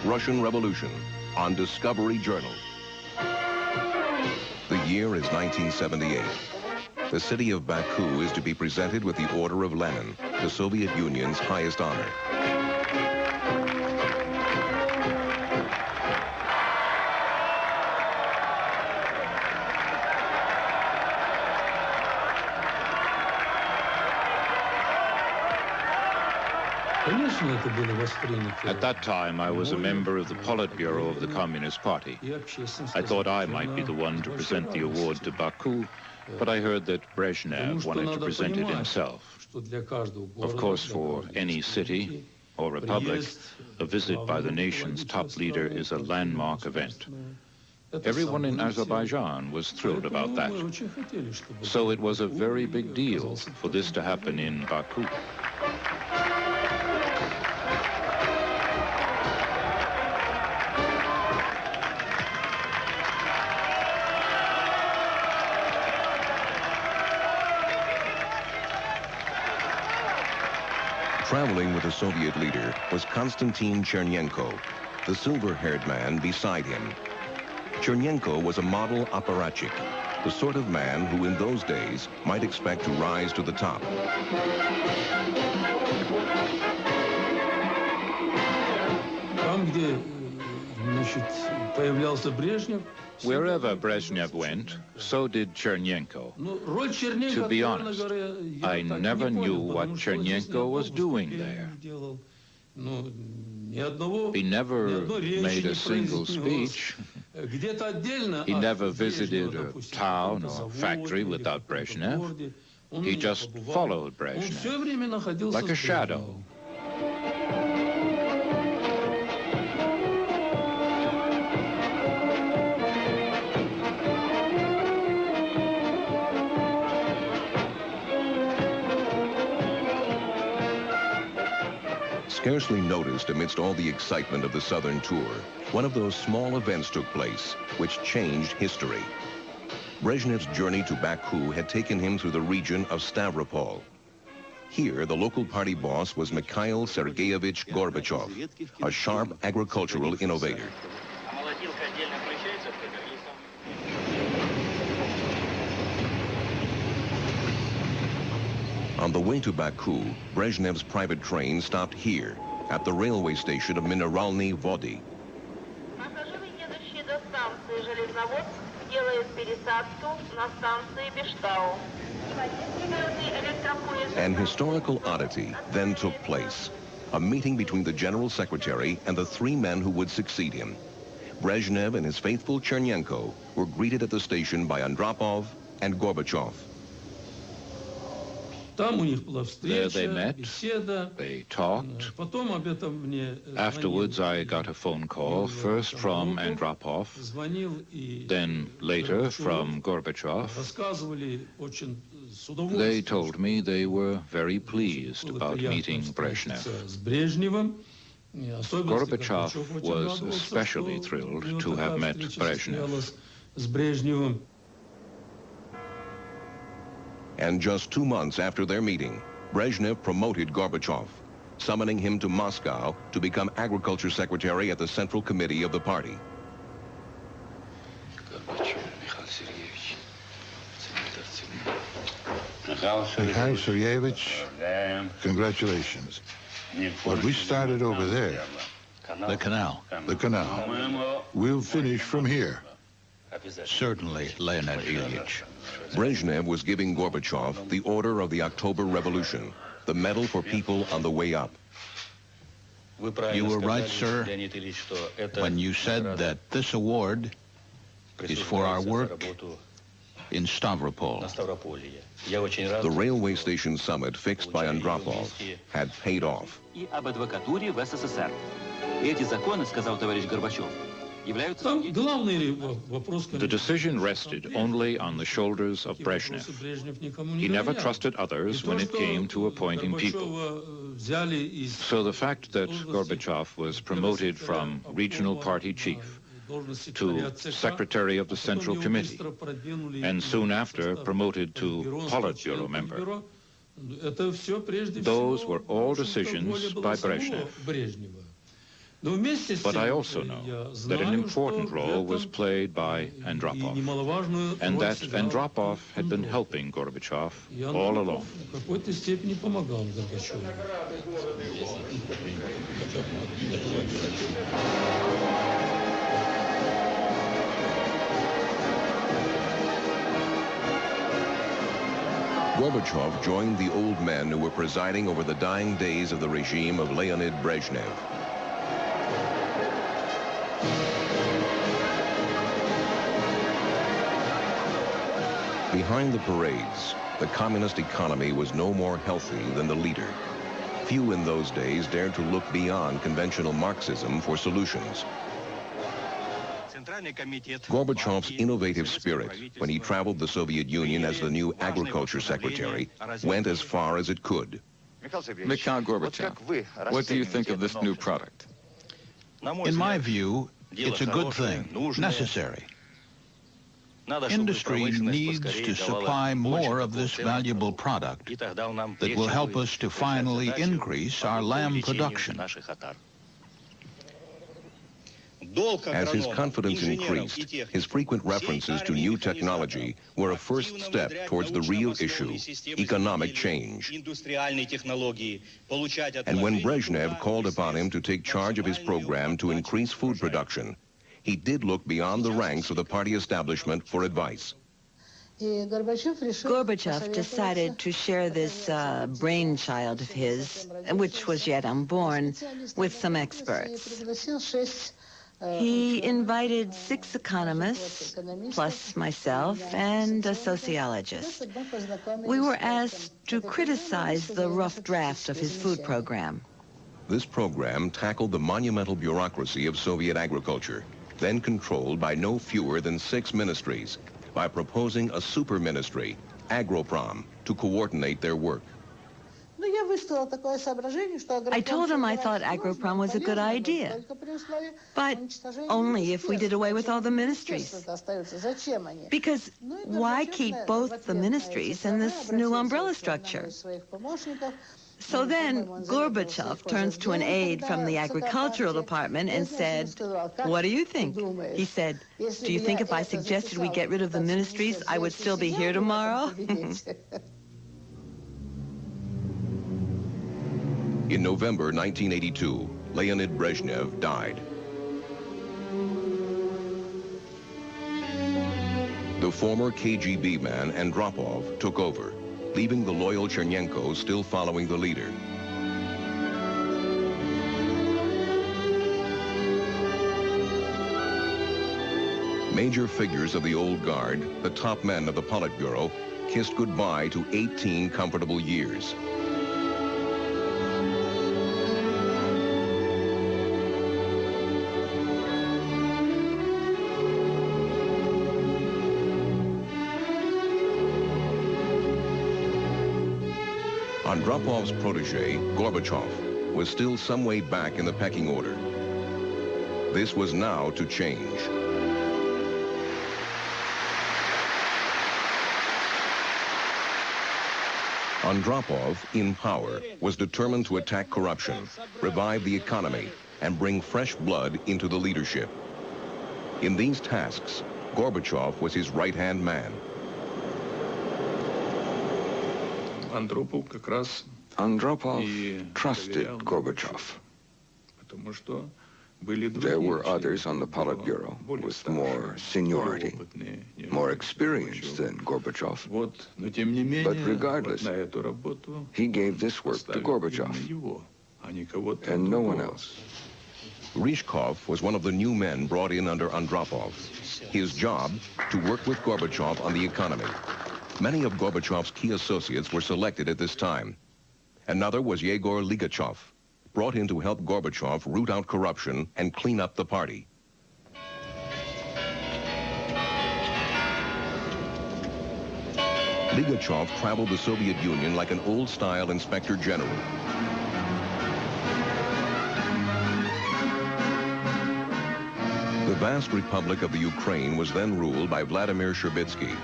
Russian Revolution on Discovery Journal. The year is 1978. The city of Baku is to be presented with the Order of Lenin, the Soviet Union's highest honor. At that time, I was a member of the Politburo of the Communist Party. I thought I might be the one to present the award to Baku, but I heard that Brezhnev wanted to present it himself. Of course, for any city or republic, a visit by the nation's top leader is a landmark event. Everyone in Azerbaijan was thrilled about that. So it was a very big deal for this to happen in Baku. Traveling with the Soviet leader was Konstantin Chernenko, the silver-haired man beside him. Chernenko was a model apparatchik, the sort of man who in those days might expect to rise to the top. Wherever Brezhnev went, so did Chernenko. To be honest, I never knew what Chernenko was doing there. He never made a single speech. He never visited a town or factory without Brezhnev. He just followed Brezhnev, like a shadow. Scarcely noticed amidst all the excitement of the Southern tour, one of those small events took place which changed history. Brezhnev's journey to Baku had taken him through the region of Stavropol. Here, the local party boss was Mikhail Sergeyevich Gorbachov, a sharp agricultural innovator. On the way to Baku, Brezhnev's private train stopped here, at the railway station of Mineralny Vody. An historical oddity then took place. A meeting between the General Secretary and the three men who would succeed him. Brezhnev and his faithful Chernenko were greeted at the station by Andropov and Gorbachev. There they met, they talked. Afterwards, I got a phone call, first from Andropov, then later from Gorbachev. They told me they were very pleased about meeting Brezhnev. Gorbachev was especially thrilled to have met Brezhnev. And just 2 months after their meeting, Brezhnev promoted Gorbachev, summoning him to Moscow to become Agriculture Secretary at the Central Committee of the party. Mikhail Sergeyevich, congratulations. What we started over there, the canal. The canal, we'll finish from here. Certainly, Leonid Ilyich. Brezhnev was giving Gorbachev the Order of the October Revolution, the medal for people on the way up. You were right, sir, when you said that this award is for our work in Stavropol. The railway station summit fixed by Andropov had paid off. The decision rested only on the shoulders of Brezhnev. He never trusted others when it came to appointing people. So the fact that Gorbachev was promoted from regional party chief to secretary of the Central Committee, and soon after promoted to Politburo member, those were all decisions by Brezhnev. But I also know that an important role was played by Andropov, and that Andropov had been helping Gorbachev all along. Gorbachev joined the old men who were presiding over the dying days of the regime of Leonid Brezhnev. Behind the parades, the communist economy was no more healthy than the leader. Few in those days dared to look beyond conventional Marxism for solutions. Gorbachev's innovative spirit, when he traveled the Soviet Union as the new agriculture secretary, went as far as it could. Mikhail Gorbachev, what do you think of this new product? In my view, it's a good thing, necessary. Industry needs to supply more of this valuable product that will help us to finally increase our lamb production. As his confidence increased, his frequent references to new technology were a first step towards the real issue, economic change. And when Brezhnev called upon him to take charge of his program to increase food production, he did look beyond the ranks of the party establishment for advice. Gorbachev decided to share this brainchild of his, which was yet unborn, with some experts. He invited 6 economists, plus myself, and a sociologist. We were asked to criticize the rough draft of his food program. This program tackled the monumental bureaucracy of Soviet agriculture, then controlled by no fewer than 6 ministries, by proposing a super ministry, Agroprom, to coordinate their work. I told him I thought Agroprom was a good idea, but only if we did away with all the ministries. Because why keep both the ministries and this new umbrella structure? So then Gorbachev turns to an aide from the agricultural department and said, "What do you think?" He said, "Do you think if I suggested we get rid of the ministries, I would still be here tomorrow?" In November 1982, Leonid Brezhnev died. The former KGB man Andropov took over, leaving the loyal Chernenko still following the leader. Major figures of the old guard, the top men of the Politburo, kissed goodbye to 18 comfortable years. Andropov's protege, Gorbachov, was still some way back in the pecking order. This was now to change. Andropov, in power, was determined to attack corruption, revive the economy, and bring fresh blood into the leadership. In these tasks, Gorbachev was his right-hand man. Andropov trusted Gorbachev. There were others on the Politburo with more seniority, more experience than Gorbachev. But regardless, he gave this work to Gorbachev and no one else. Ryzhkov was one of the new men brought in under Andropov. His job, to work with Gorbachev on the economy. Many of Gorbachev's key associates were selected at this time. Another was Yegor Ligachov, brought in to help Gorbachev root out corruption and clean up the party. Ligachov traveled the Soviet Union like an old-style inspector general. The vast Republic of the Ukraine was then ruled by Vladimir Sherbitsky,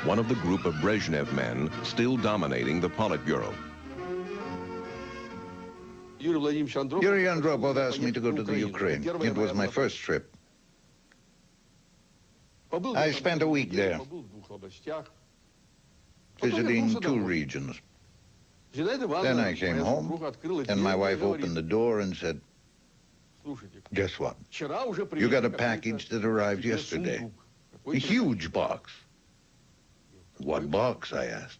one of the group of Brezhnev men still dominating the Politburo. Yuri Andropov asked me to go to the Ukraine. It was my first trip. I spent a week there, visiting 2 regions. Then I came home, and my wife opened the door and said, "Guess what? You got a package that arrived yesterday. A huge box." "What box?" I asked.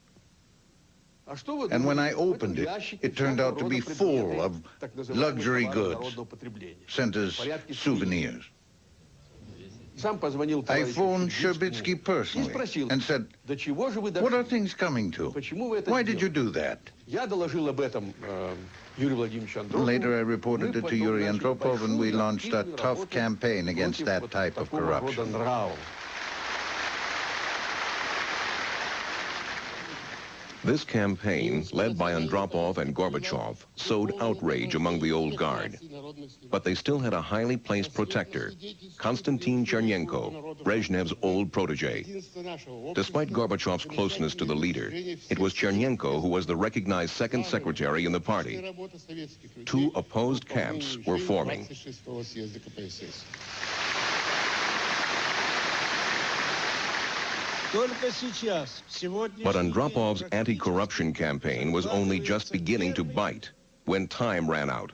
And when I opened it, it turned out to be full of luxury goods sent as souvenirs. I phoned Sherbitsky personally and said, "What are things coming to? Why did you do that?" Later, I reported it to Yuri Andropov, and we launched a tough campaign against that type of corruption. This campaign, led by Andropov and Gorbachov, sowed outrage among the old guard. But they still had a highly placed protector, Konstantin Chernenko, Brezhnev's old protege. Despite Gorbachev's closeness to the leader, it was Chernenko who was the recognized second secretary in the party. 2 opposed camps were forming. But Andropov's anti-corruption campaign was only just beginning to bite when time ran out.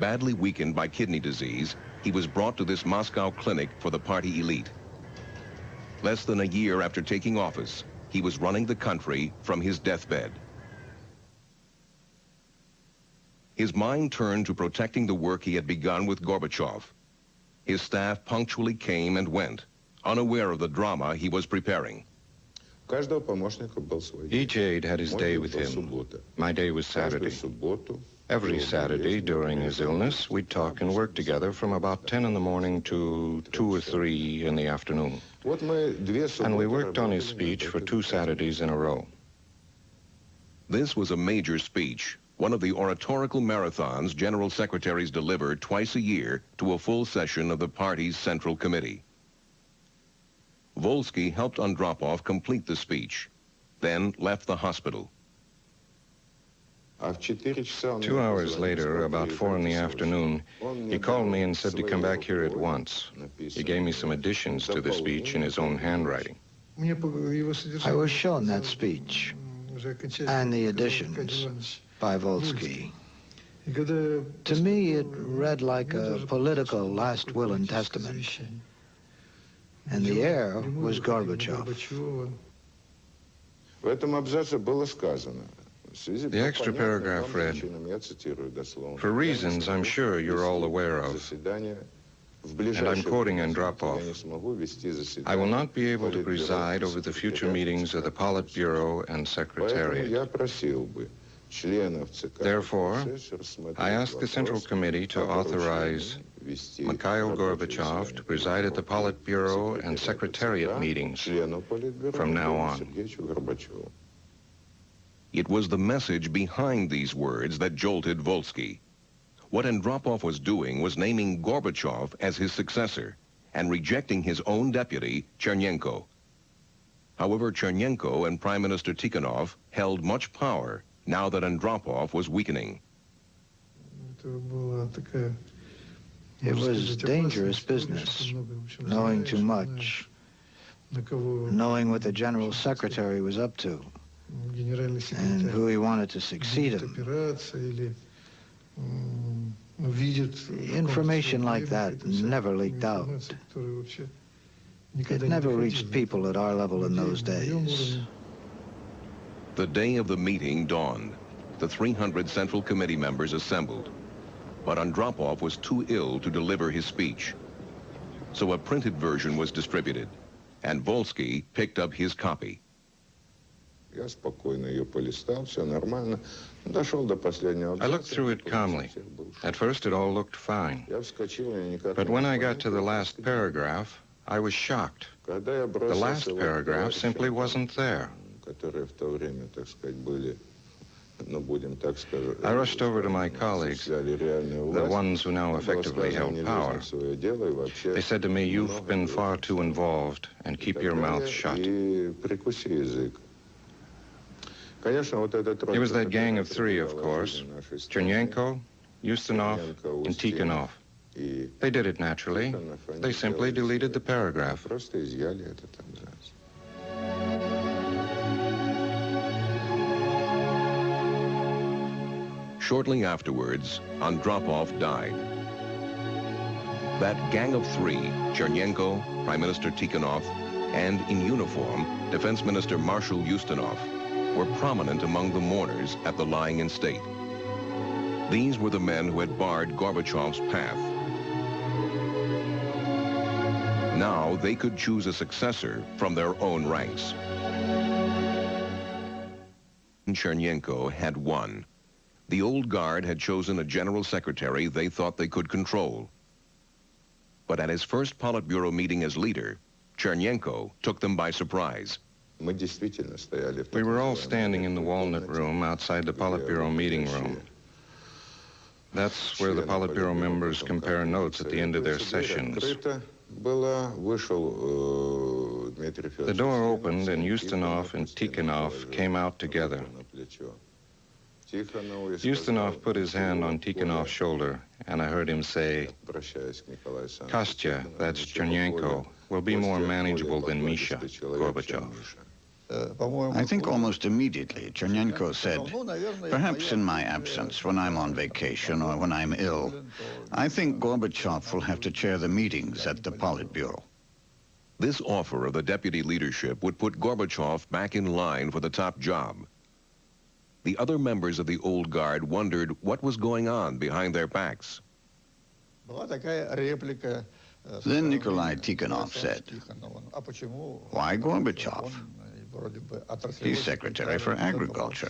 Badly weakened by kidney disease, he was brought to this Moscow clinic for the party elite. Less than a year after taking office, he was running the country from his deathbed. His mind turned to protecting the work he had begun with Gorbachev. His staff punctually came and went, unaware of the drama he was preparing. Each aide had his day with him. My day was Saturday. Every Saturday during his illness, we'd talk and work together from about 10 in the morning to 2 or 3 in the afternoon. And we worked on his speech for 2 Saturdays in a row. This was a major speech, one of the oratorical marathons general secretaries deliver twice a year to a full session of the party's Central Committee. Volsky helped Andropov complete the speech, then left the hospital. 2 hours later, about 4 in the afternoon, he called me and said to come back here at once. He gave me some additions to the speech in his own handwriting. I was shown that speech and the additions by Volsky. To me, it read like a political last will and testament. And the heir was Gorbachev. The extra paragraph read, "For reasons I'm sure you're all aware of," and I'm quoting Andropov, "I will not be able to preside over the future meetings of the Politburo and Secretariat. Therefore, I ask the Central Committee to authorize Mikhail Gorbachev to preside at the Politburo and Secretariat meetings from now on." It was the message behind these words that jolted Volsky. What Andropov was doing was naming Gorbachev as his successor and rejecting his own deputy, Chernenko. However, Chernenko and Prime Minister Tikhonov held much power now that Andropov was weakening. It was dangerous business, knowing too much, knowing what the General Secretary was up to, and who he wanted to succeed him. Information like that never leaked out. It never reached people at our level in those days. The day of the meeting dawned. The 300 Central Committee members assembled. But Andropov was too ill to deliver his speech. So a printed version was distributed, and Volsky picked up his copy. I looked through it calmly. At first, it all looked fine. But when I got to the last paragraph, I was shocked. The last paragraph simply wasn't there. I rushed over to my colleagues, the ones who now effectively held power. They said to me, "You've been far too involved, and keep your mouth shut." It was that gang of three, of course, Chernyenko, Ustinov, and Tikhonov. They did it naturally. They simply deleted the paragraph. Shortly afterwards, Andropov died. That gang of three, Chernyenko, Prime Minister Tikhonov, and in uniform, Defense Minister Marshal Ustinov, were prominent among the mourners at the lying-in state. These were the men who had barred Gorbachev's path. Now they could choose a successor from their own ranks. Chernyenko had won. The old guard had chosen a general secretary they thought they could control. But at his first Politburo meeting as leader, Chernyenko took them by surprise. We were all standing in the Walnut Room outside the Politburo meeting room. That's where the Politburo members compare notes at the end of their sessions. The door opened and Ustinov and Tikhonov came out together. Ustinov put his hand on Tikhonov's shoulder, and I heard him say, "Kostya, that's Chernyenko, will be more manageable than Misha, Gorbachev." I think almost immediately Chernyenko said, "Perhaps in my absence, when I'm on vacation or when I'm ill, I think Gorbachev will have to chair the meetings at the Politburo." This offer of the deputy leadership would put Gorbachev back in line for the top job. The other members of the old guard wondered what was going on behind their backs. Then Nikolai Tikhonov said, "Why Gorbachev? He's secretary for agriculture.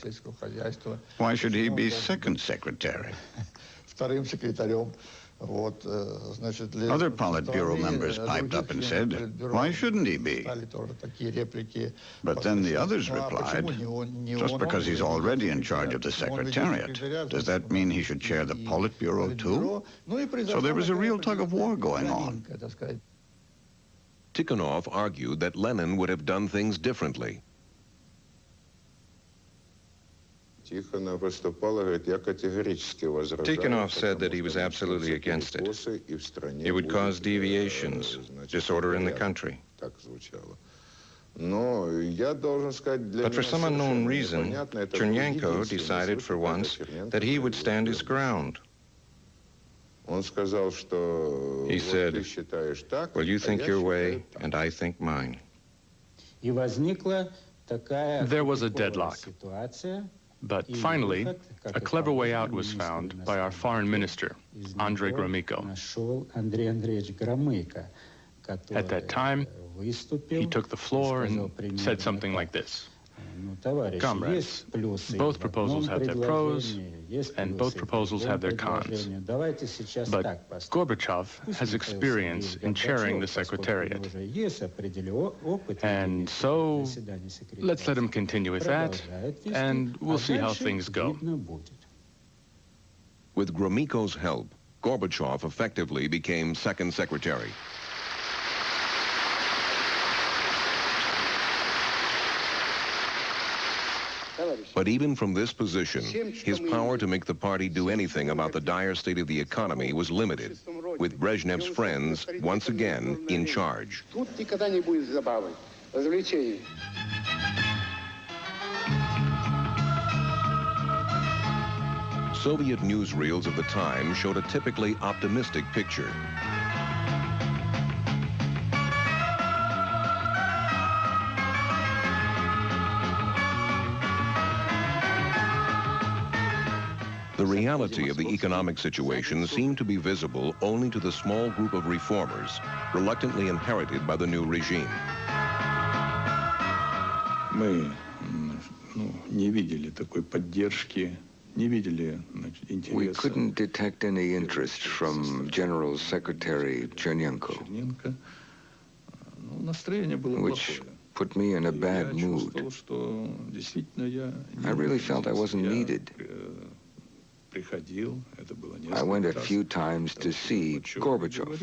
Why should he be second secretary?" Other Politburo members piped up and said, "Why shouldn't he be?" But then the others replied, "Just because he's already in charge of the Secretariat, does that mean he should chair the Politburo too?" So there was a real tug-of-war going on. Tikhonov argued that Lenin would have done things differently. Tikhonov said that he was absolutely against it. It would cause deviations, disorder in the country. But for some unknown reason, Chernyenko decided for once that he would stand his ground. He said, "Well, you think your way, and I think mine." There was a deadlock. But finally, a clever way out was found by our foreign minister, Andrei Gromyko. At that time, he took the floor and said something like this: "Comrades, both proposals have their pros, and both proposals have their cons. But Gorbachev has experience in chairing the Secretariat. And so, let's let him continue with that, and we'll see how things go." With Gromyko's help, Gorbachev effectively became second secretary. But even from this position, his power to make the party do anything about the dire state of the economy was limited, with Brezhnev's friends once again in charge. Soviet newsreels of the time showed a typically optimistic picture. The reality of the economic situation seemed to be visible only to the small group of reformers, reluctantly inherited by the new regime. We couldn't detect any interest from General Secretary Chernyenko, which put me in a bad mood. I really felt I wasn't needed. I went a few times to see Gorbachev,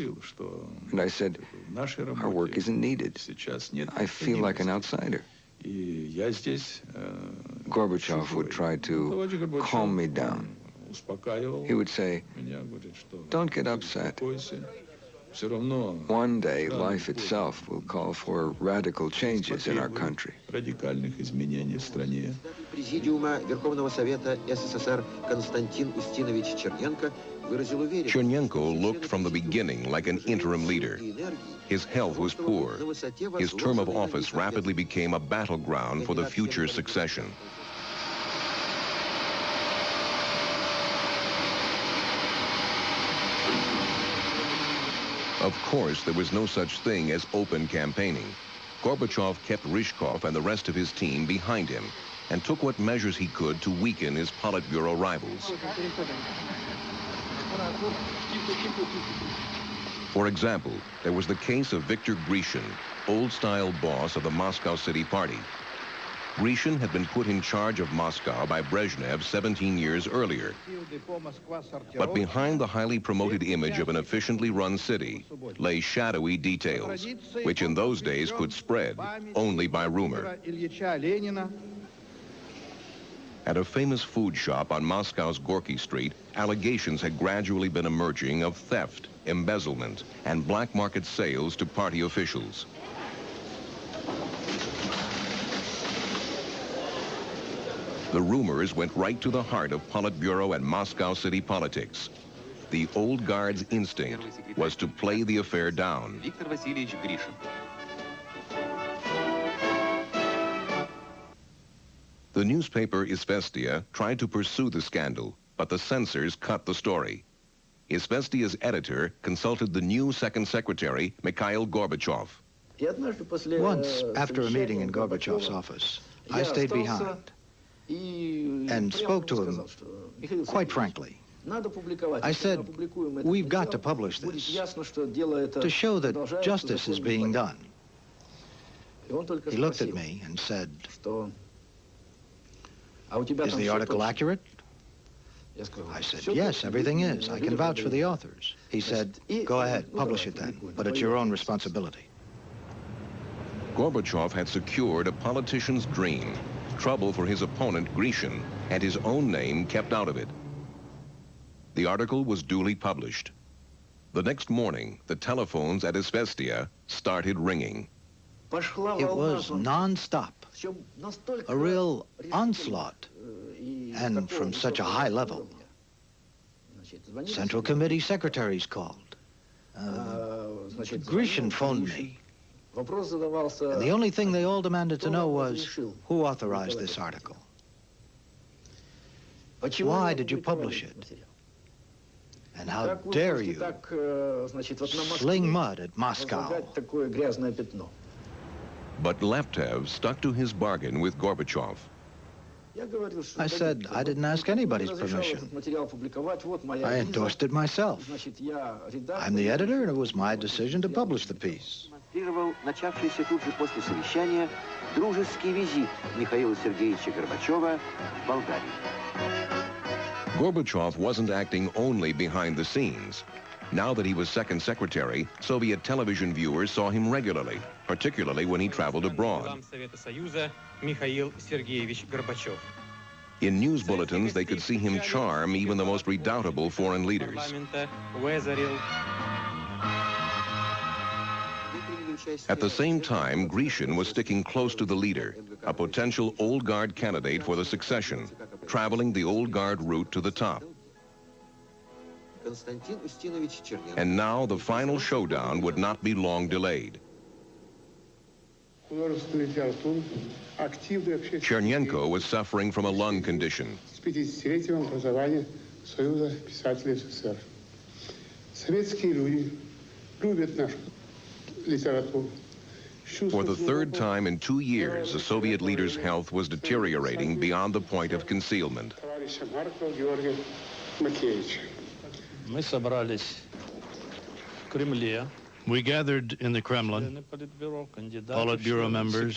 and I said, "Our work isn't needed. I feel like an outsider." Gorbachev would try to calm me down. He would say, "Don't get upset. One day, life itself will call for radical changes in our country." Chernenko looked from the beginning like an interim leader. His health was poor. His term of office rapidly became a battleground for the future succession. Of course, there was no such thing as open campaigning. Gorbachev kept Ryzhkov and the rest of his team behind him and took what measures he could to weaken his Politburo rivals. For example, there was the case of Viktor Grishin, old-style boss of the Moscow City Party. Grishin had been put in charge of Moscow by Brezhnev 17 years earlier. But behind the highly promoted image of an efficiently run city lay shadowy details, which in those days could spread only by rumor. At a famous food shop on Moscow's Gorky Street, allegations had gradually been emerging of theft, embezzlement, and black market sales to party officials. The rumors went right to the heart of Politburo and Moscow city politics. The old guard's instinct was to play the affair down. The newspaper Izvestia tried to pursue the scandal, but the censors cut the story. Izvestia's editor consulted the new second secretary, Mikhail Gorbachov. Once, after a meeting in Gorbachev's office, I stayed behind and spoke to him quite frankly. I said, "We've got to publish this to show that justice is being done." He looked at me and said, "Is the article accurate?" I said, "Yes, everything is. I can vouch for the authors." He said, "Go ahead, publish it then, but it's your own responsibility." Gorbachev had secured a politician's dream, trouble for his opponent Grishin, and his own name kept out of it. The article was duly published. The next morning, the telephones at Izvestia started ringing. It was non-stop, a real onslaught, and from such a high level. Central Committee secretaries called. Grishin phoned me. And the only thing they all demanded to know was, who authorized this article? Why did you publish it? And how dare you sling mud at Moscow? But Laptev stuck to his bargain with Gorbachev. I said I didn't ask anybody's permission. I endorsed it myself. I'm the editor, and it was my decision to publish the piece. Начавшийся тут же после совещания дружеский визит Михаила Сергеевича Горбачева в Болгарию. Gorbachev wasn't acting only behind the scenes. Now that he was second secretary, Soviet television viewers saw him regularly, particularly when he traveled abroad. In news bulletins, they could see him charm even the most redoubtable foreign leaders. At the same time, Grishin was sticking close to the leader, a potential old guard candidate for the succession, traveling the old guard route to the top. And now the final showdown would not be long delayed. Chernenko was suffering from a lung condition. For the third time in 2 years, the Soviet leader's health was deteriorating beyond the point of concealment. We gathered in the Kremlin, Politburo members,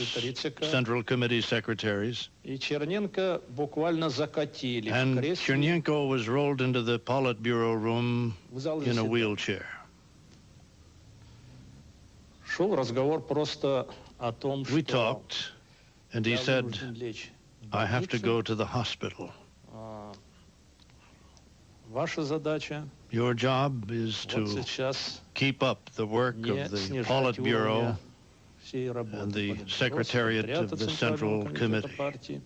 Central Committee secretaries, and Chernenko was rolled into the Politburo room in a wheelchair. We talked, and he said, I have to go to the hospital. Your job is to keep up the work of the Politburo and the Secretariat of the Central Committee.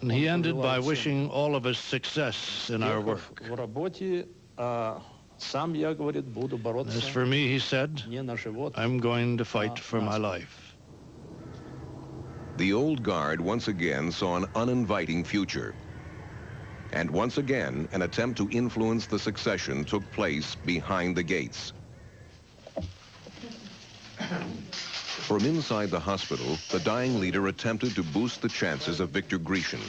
And he ended by wishing all of us success in our work. As for me, he said, I'm going to fight for my life. The old guard once again saw an uninviting future. And once again, an attempt to influence the succession took place behind the gates. From inside the hospital, the dying leader attempted to boost the chances of Victor Grishin.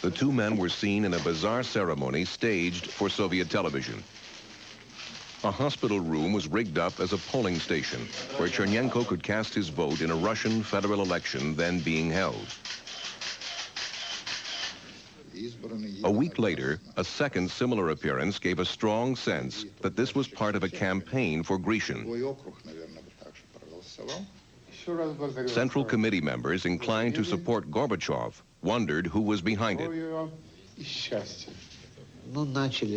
The two men were seen in a bizarre ceremony staged for Soviet television. A hospital room was rigged up as a polling station where Chernenko could cast his vote in a Russian federal election then being held. A week later, a second similar appearance gave a strong sense that this was part of a campaign for Grishin. Central Committee members inclined to support Gorbachev wondered who was behind it.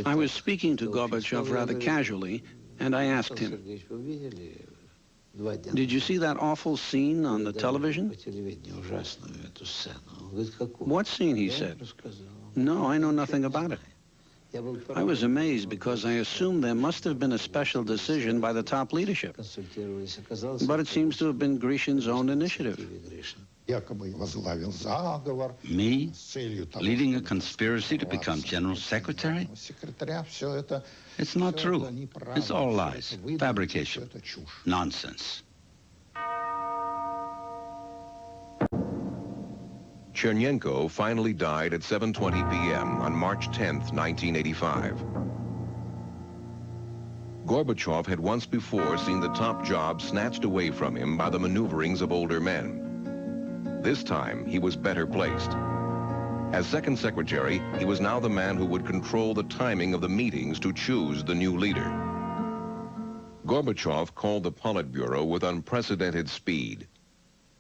I was speaking to Gorbachev rather casually, and I asked him, "Did you see that awful scene on the television?" "What scene?" he said. "No, I know nothing about it." I was amazed because I assumed there must have been a special decision by the top leadership. But it seems to have been Grishin's own initiative. Me? Leading a conspiracy to become General Secretary? It's not true. It's all lies, fabrication, nonsense. Chernenko finally died at 7:20 p.m. on March 10th, 1985. Gorbachev had once before seen the top job snatched away from him by the maneuverings of older men. This time, he was better placed. As second secretary, he was now the man who would control the timing of the meetings to choose the new leader. Gorbachev called the Politburo with unprecedented speed.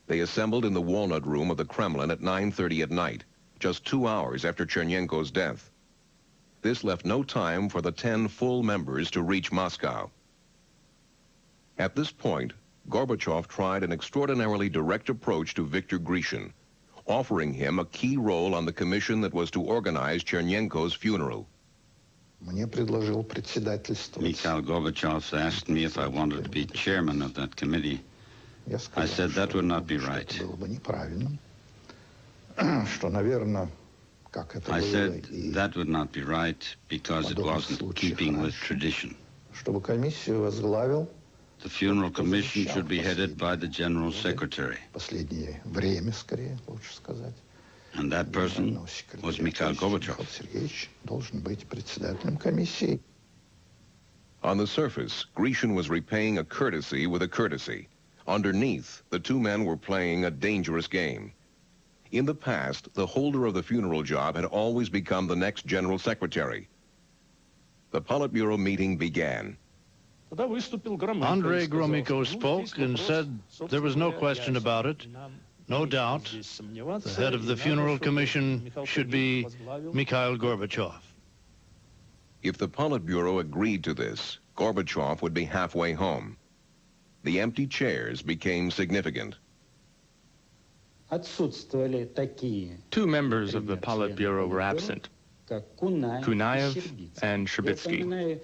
They assembled in the Walnut Room of the Kremlin at 9:30 at night, just 2 hours after Chernenko's death. This left no time for the 10 full members to reach Moscow. At this point, Gorbachev tried an extraordinarily direct approach to Victor Grishin, offering him a key role on the commission that was to organize Chernenko's funeral. Mikhail Gorbachev asked me if I wanted to be chairman of that committee. I said that would not be right. I said that would not be right because it wasn't keeping with tradition. The funeral commission should be headed by the General Secretary. And that person was Mikhail Gorbachev. On the surface, Grishin was repaying a courtesy with a courtesy. Underneath, the two men were playing a dangerous game. In the past, the holder of the funeral job had always become the next general secretary. The Politburo meeting began. Andrei Gromyko spoke and said there was no question about it. No doubt, the head of the funeral commission should be Mikhail Gorbachev. If the Politburo agreed to this, Gorbachev would be halfway home. The empty chairs became significant. Two members of the Politburo were absent, Kunaev and Sherbitsky.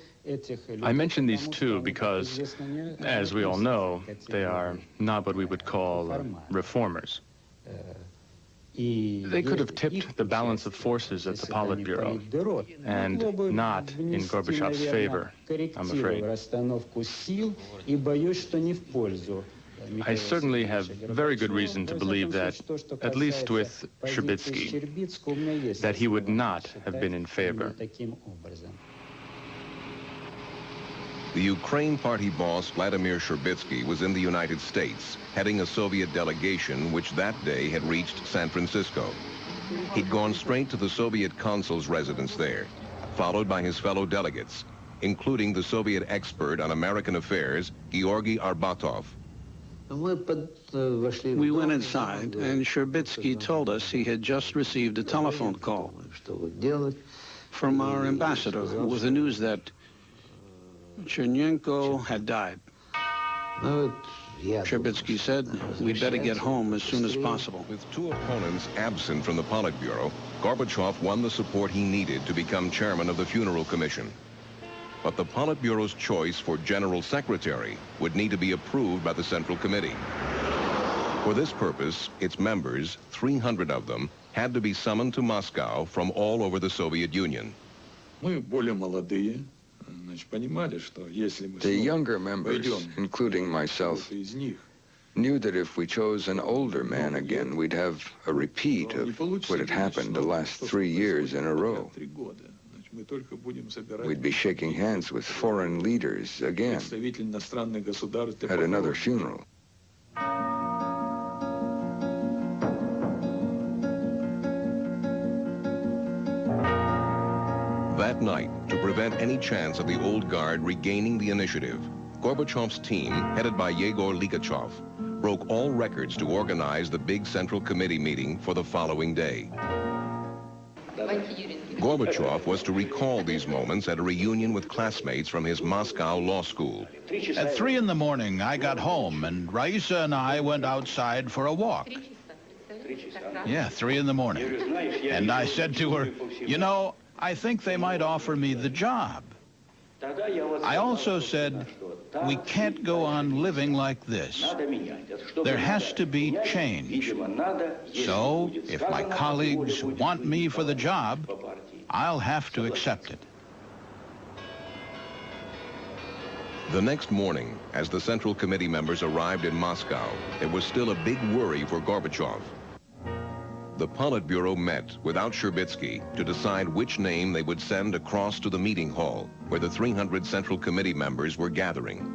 I mention these two because, as we all know, they are not what we would call reformers. They could have tipped the balance of forces at the Politburo, and not in Gorbachev's favor, I'm afraid. I certainly have very good reason to believe that, at least with Sherbitsky, that he would not have been in favor. The Ukraine party boss Vladimir Sherbitsky was in the United States, heading a Soviet delegation which that day had reached San Francisco. He'd gone straight to the Soviet consul's residence there, followed by his fellow delegates, including the Soviet expert on American affairs, Georgy Arbatov. We went inside, and Sherbitsky told us he had just received a telephone call from our ambassador with the news that Chernenko had died. Sherbitsky said, we'd better get home as soon as possible. With two opponents absent from the Politburo, Gorbachev won the support he needed to become chairman of the funeral commission. But the Politburo's choice for general secretary would need to be approved by the Central Committee. For this purpose, its members, 300 of them, had to be summoned to Moscow from all over the Soviet Union. The younger members, including myself, knew that if we chose an older man again, we'd have a repeat of what had happened the last 3 years in a row. We'd be shaking hands with foreign leaders again at another funeral. That night, to prevent any chance of the old guard regaining the initiative, Gorbachev's team, headed by Yegor Ligachev, broke all records to organize the big Central Committee meeting for the following day. Gorbachev was to recall these moments at a reunion with classmates from his Moscow law school. At 3 in the morning, I got home, and Raisa and I went outside for a walk. Yeah, 3 in the morning. And I said to her, you know, I think they might offer me the job. I also said, we can't go on living like this. There has to be change. So, if my colleagues want me for the job, I'll have to accept it. The next morning, as the Central Committee members arrived in Moscow, it was still a big worry for Gorbachev. The Politburo met without Sherbitsky to decide which name they would send across to the meeting hall where the 300 Central Committee members were gathering.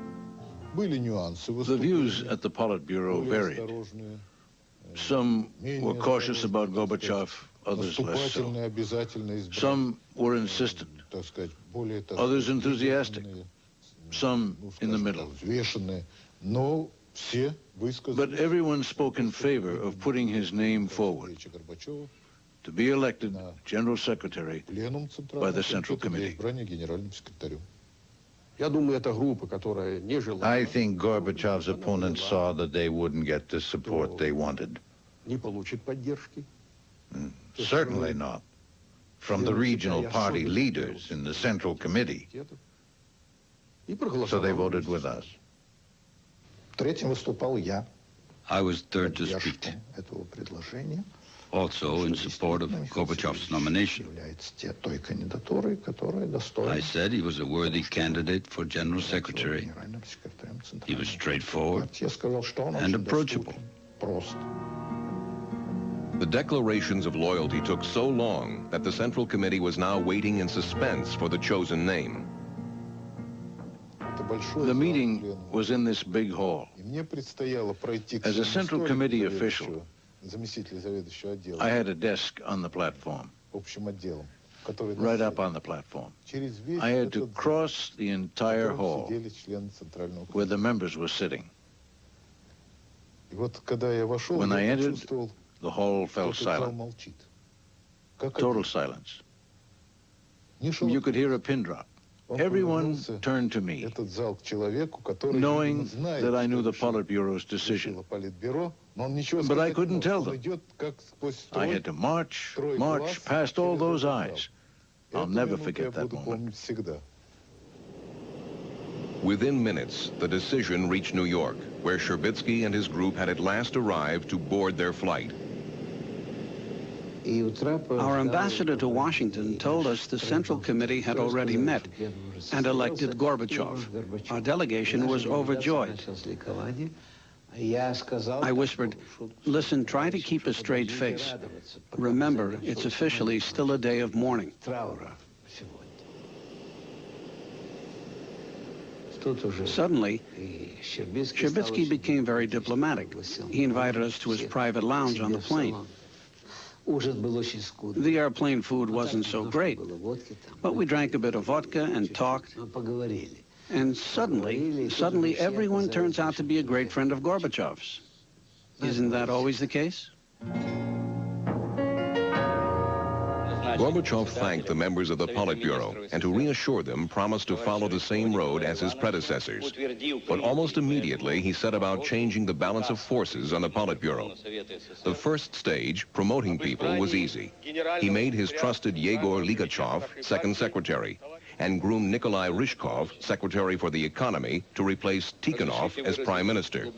The views at the Politburo varied. Some were cautious about Gorbachev, others less so. Some were insistent, others enthusiastic, some in the middle. But everyone spoke in favor of putting his name forward to be elected General Secretary by the Central Committee. I think Gorbachev's opponents saw that they wouldn't get the support they wanted. Certainly not from the regional party leaders in the Central Committee. So they voted with us. I was third to speak, also in support of Gorbachev's nomination. I said he was a worthy candidate for General Secretary. He was straightforward and approachable. The declarations of loyalty took so long that the Central Committee was now waiting in suspense for the chosen name. The meeting was in this big hall. As a Central Committee official, I had a desk on the platform, right up on the platform. I had to cross the entire hall where the members were sitting. When I entered, the hall fell silent. Total silence. You could hear a pin drop. Everyone turned to me, knowing that I knew the Politburo's decision. But I couldn't tell them. I had to march past all those eyes. I'll never forget that moment. Within minutes, the decision reached New York, where Sherbitsky and his group had at last arrived to board their flight. Our ambassador to Washington told us the Central Committee had already met and elected Gorbachev. Our delegation was overjoyed. I whispered, listen, try to keep a straight face. Remember, it's officially still a day of mourning. Suddenly, Sherbitsky became very diplomatic. He invited us to his private lounge on the plane. The airplane food wasn't so great, but we drank a bit of vodka and talked. And suddenly everyone turns out to be a great friend of Gorbachev's. Isn't that always the case? Gorbachev thanked the members of the Politburo and to reassure them promised to follow the same road as his predecessors. But almost immediately he set about changing the balance of forces on the Politburo. The first stage, promoting people, was easy. He made his trusted Yegor Ligachev second secretary and groomed Nikolai Ryzhkov, secretary for the economy, to replace Tikhonov as prime minister.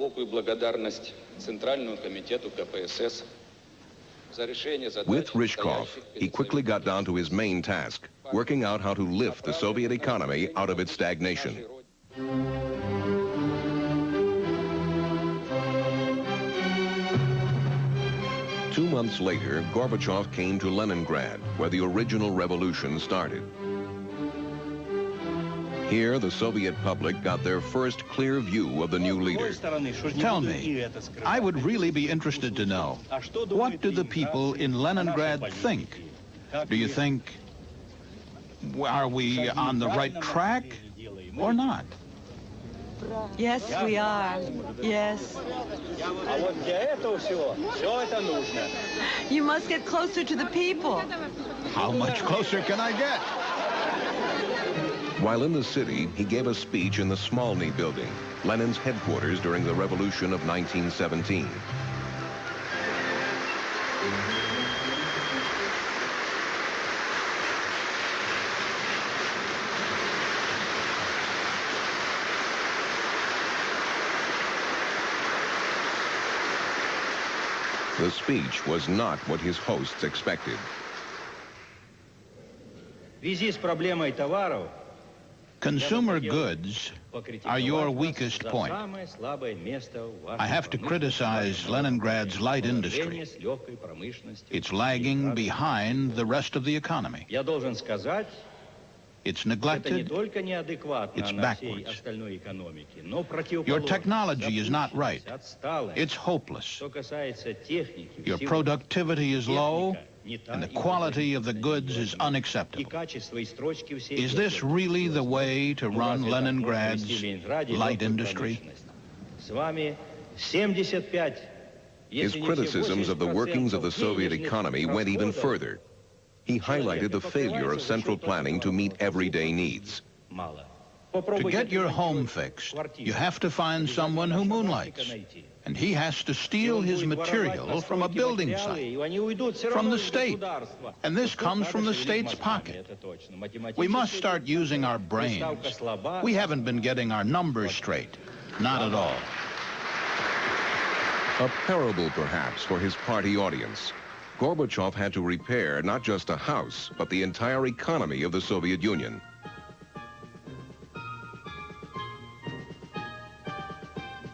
With Ryzhkov, he quickly got down to his main task, working out how to lift the Soviet economy out of its stagnation. 2 months later, Gorbachev came to Leningrad, where the original revolution started. Here, the Soviet public got their first clear view of the new leader. Tell me, I would really be interested to know, what do the people in Leningrad think? Do you think, are we on the right track or not? Yes, we are. Yes. You must get closer to the people. How much closer can I get? While in the city, he gave a speech in the Smolny building, Lenin's headquarters during the revolution of 1917. The speech was not what his hosts expected. Consumer goods are your weakest point. I have to criticize Leningrad's light industry. It's lagging behind the rest of the economy. It's neglected. It's backwards. Your technology is not right. It's hopeless. Your productivity is low, and the quality of the goods is unacceptable. Is this really the way to run Leningrad's light industry? His criticisms of the workings of the Soviet economy went even further. He highlighted the failure of central planning to meet everyday needs. To get your home fixed, you have to find someone who moonlights. And he has to steal his material from a building site, from the state. And this comes from the state's pocket. We must start using our brains. We haven't been getting our numbers straight. Not at all. A parable, perhaps, for his party audience. Gorbachev had to repair not just a house, but the entire economy of the Soviet Union.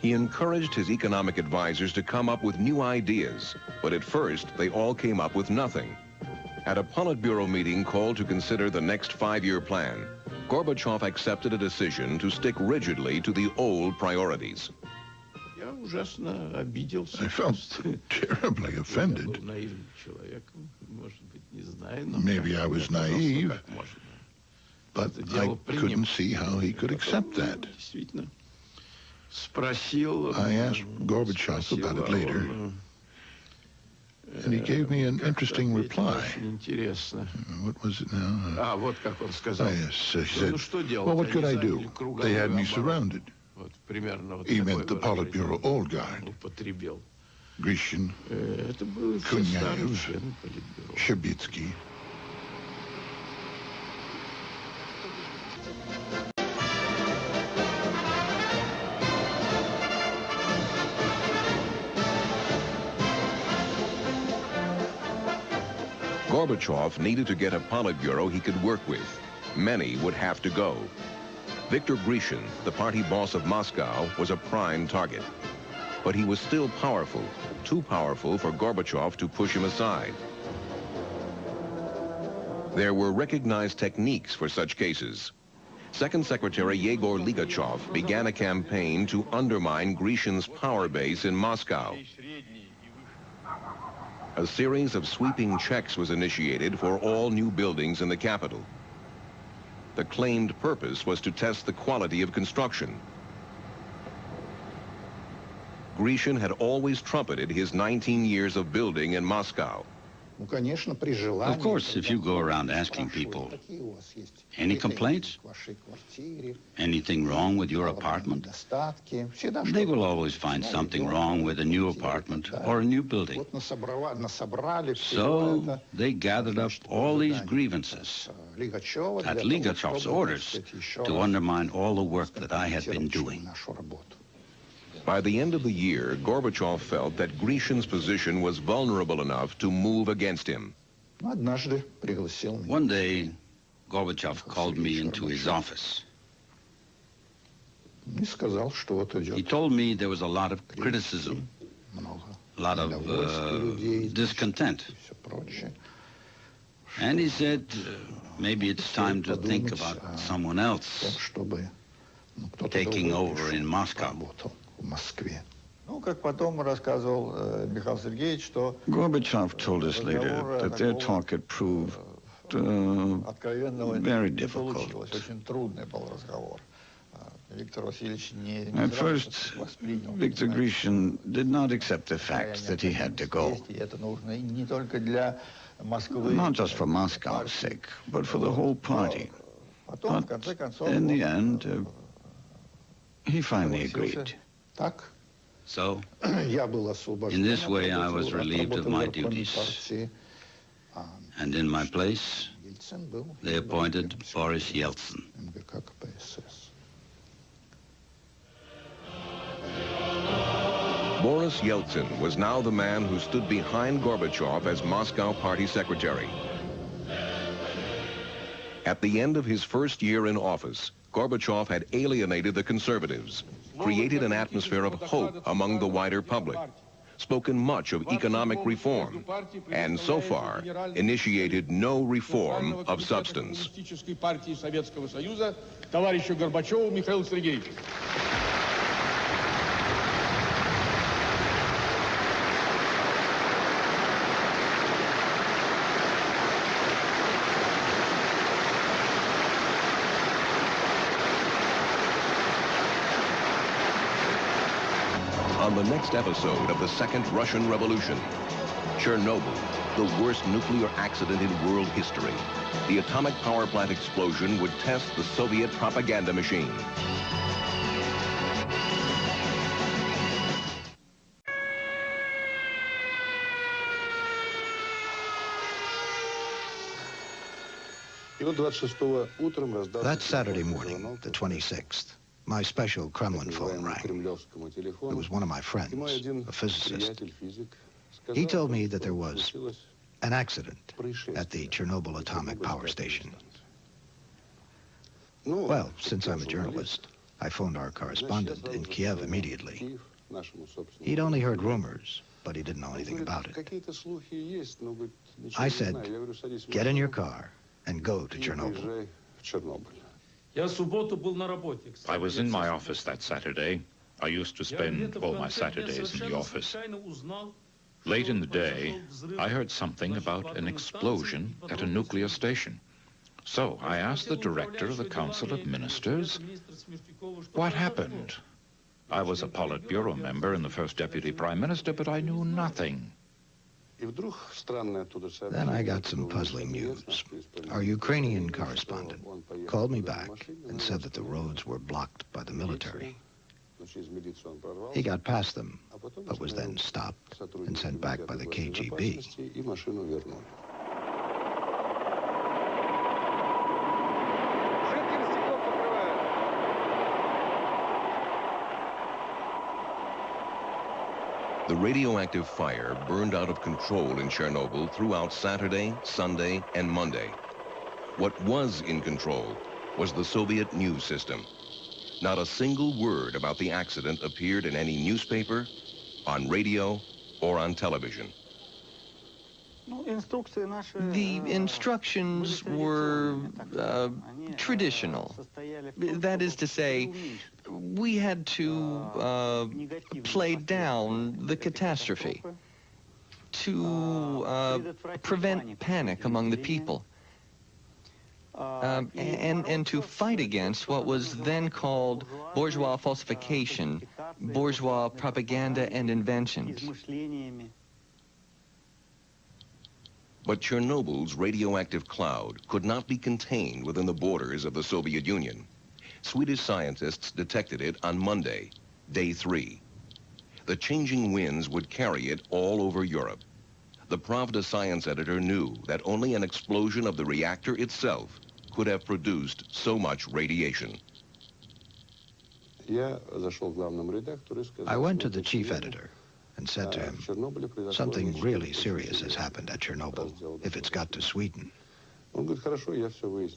He encouraged his economic advisors to come up with new ideas, but at first they all came up with nothing. At a Politburo meeting called to consider the next 5-year plan, Gorbachev accepted a decision to stick rigidly to the old priorities. I felt terribly offended. Maybe I was naive, but I couldn't see how he could accept that. I asked Gorbachev about it later, and he gave me an interesting reply. What was it now? Oh, yes, he said, well, what could I do? They had me surrounded. He meant the Politburo old guard. Grishin, Kunyaev, Shabitsky. Gorbachev needed to get a Politburo he could work with. Many would have to go. Viktor Grishin, the party boss of Moscow, was a prime target. But he was still powerful, too powerful for Gorbachev to push him aside. There were recognized techniques for such cases. Second Secretary Yegor Ligachev began a campaign to undermine Grishin's power base in Moscow. A series of sweeping checks was initiated for all new buildings in the capital. The claimed purpose was to test the quality of construction. Grecian had always trumpeted his 19 years of building in Moscow. Of course, if you go around asking people, any complaints? Anything wrong with your apartment? They will always find something wrong with a new apartment or a new building. So they gathered up all these grievances at Ligachov's orders to undermine all the work that I had been doing. By the end of the year, Gorbachov felt that Grecian's position was vulnerable enough to move against him. One day, Gorbachov called me into his office. He told me there was a lot of criticism, a lot of discontent. And he said, maybe it's time to think about someone else taking over in Moscow. Gorbachev told us later that their talk had proved very difficult. At first, Viktor Grecian did not accept the fact that he had to go. Not just for Moscow's sake, but for the whole party. But in the end, he finally agreed. So, in this way, I was relieved of my duties. And in my place, they appointed Boris Yeltsin. Boris Yeltsin was now the man who stood behind Gorbachev as Moscow party secretary. At the end of his first year in office, Gorbachev had alienated the conservatives, created an atmosphere of hope among the wider public, spoken much of economic reform, and so far initiated no reform of substance. On the next episode of the Second Russian Revolution, Chernobyl, the worst nuclear accident in world history. The atomic power plant explosion would test the Soviet propaganda machine. That Saturday morning, the 26th, my special Kremlin phone rang. It was one of my friends, a physicist. He told me that there was an accident at the Chernobyl atomic power station. Well, since I'm a journalist, I phoned our correspondent in Kiev immediately. He'd only heard rumors, but he didn't know anything about it. I said, get in your car and go to Chernobyl. I was in my office that Saturday. I used to spend all my Saturdays in the office. Late in the day, I heard something about an explosion at a nuclear station. So I asked the director of the Council of Ministers, what happened? I was a Politburo member and the first deputy prime minister, but I knew nothing. Then I got some puzzling news. Our Ukrainian correspondent called me back and said that the roads were blocked by the military. He got past them, but was then stopped and sent back by the KGB. The radioactive fire burned out of control in Chernobyl throughout Saturday, Sunday, and Monday. What was in control was the Soviet news system. Not a single word about the accident appeared in any newspaper, on radio, or on television. The instructions were traditional. That is to say, we had to play down the catastrophe to prevent panic among the people. and to fight against what was then called bourgeois falsification, bourgeois propaganda and inventions. But Chernobyl's radioactive cloud could not be contained within the borders of the Soviet Union. Swedish scientists detected it on Monday, day 3. The changing winds would carry it all over Europe. The Pravda science editor knew that only an explosion of the reactor itself could have produced so much radiation. I went to the chief editor and said to him, something really serious has happened at Chernobyl, if it's got to Sweden.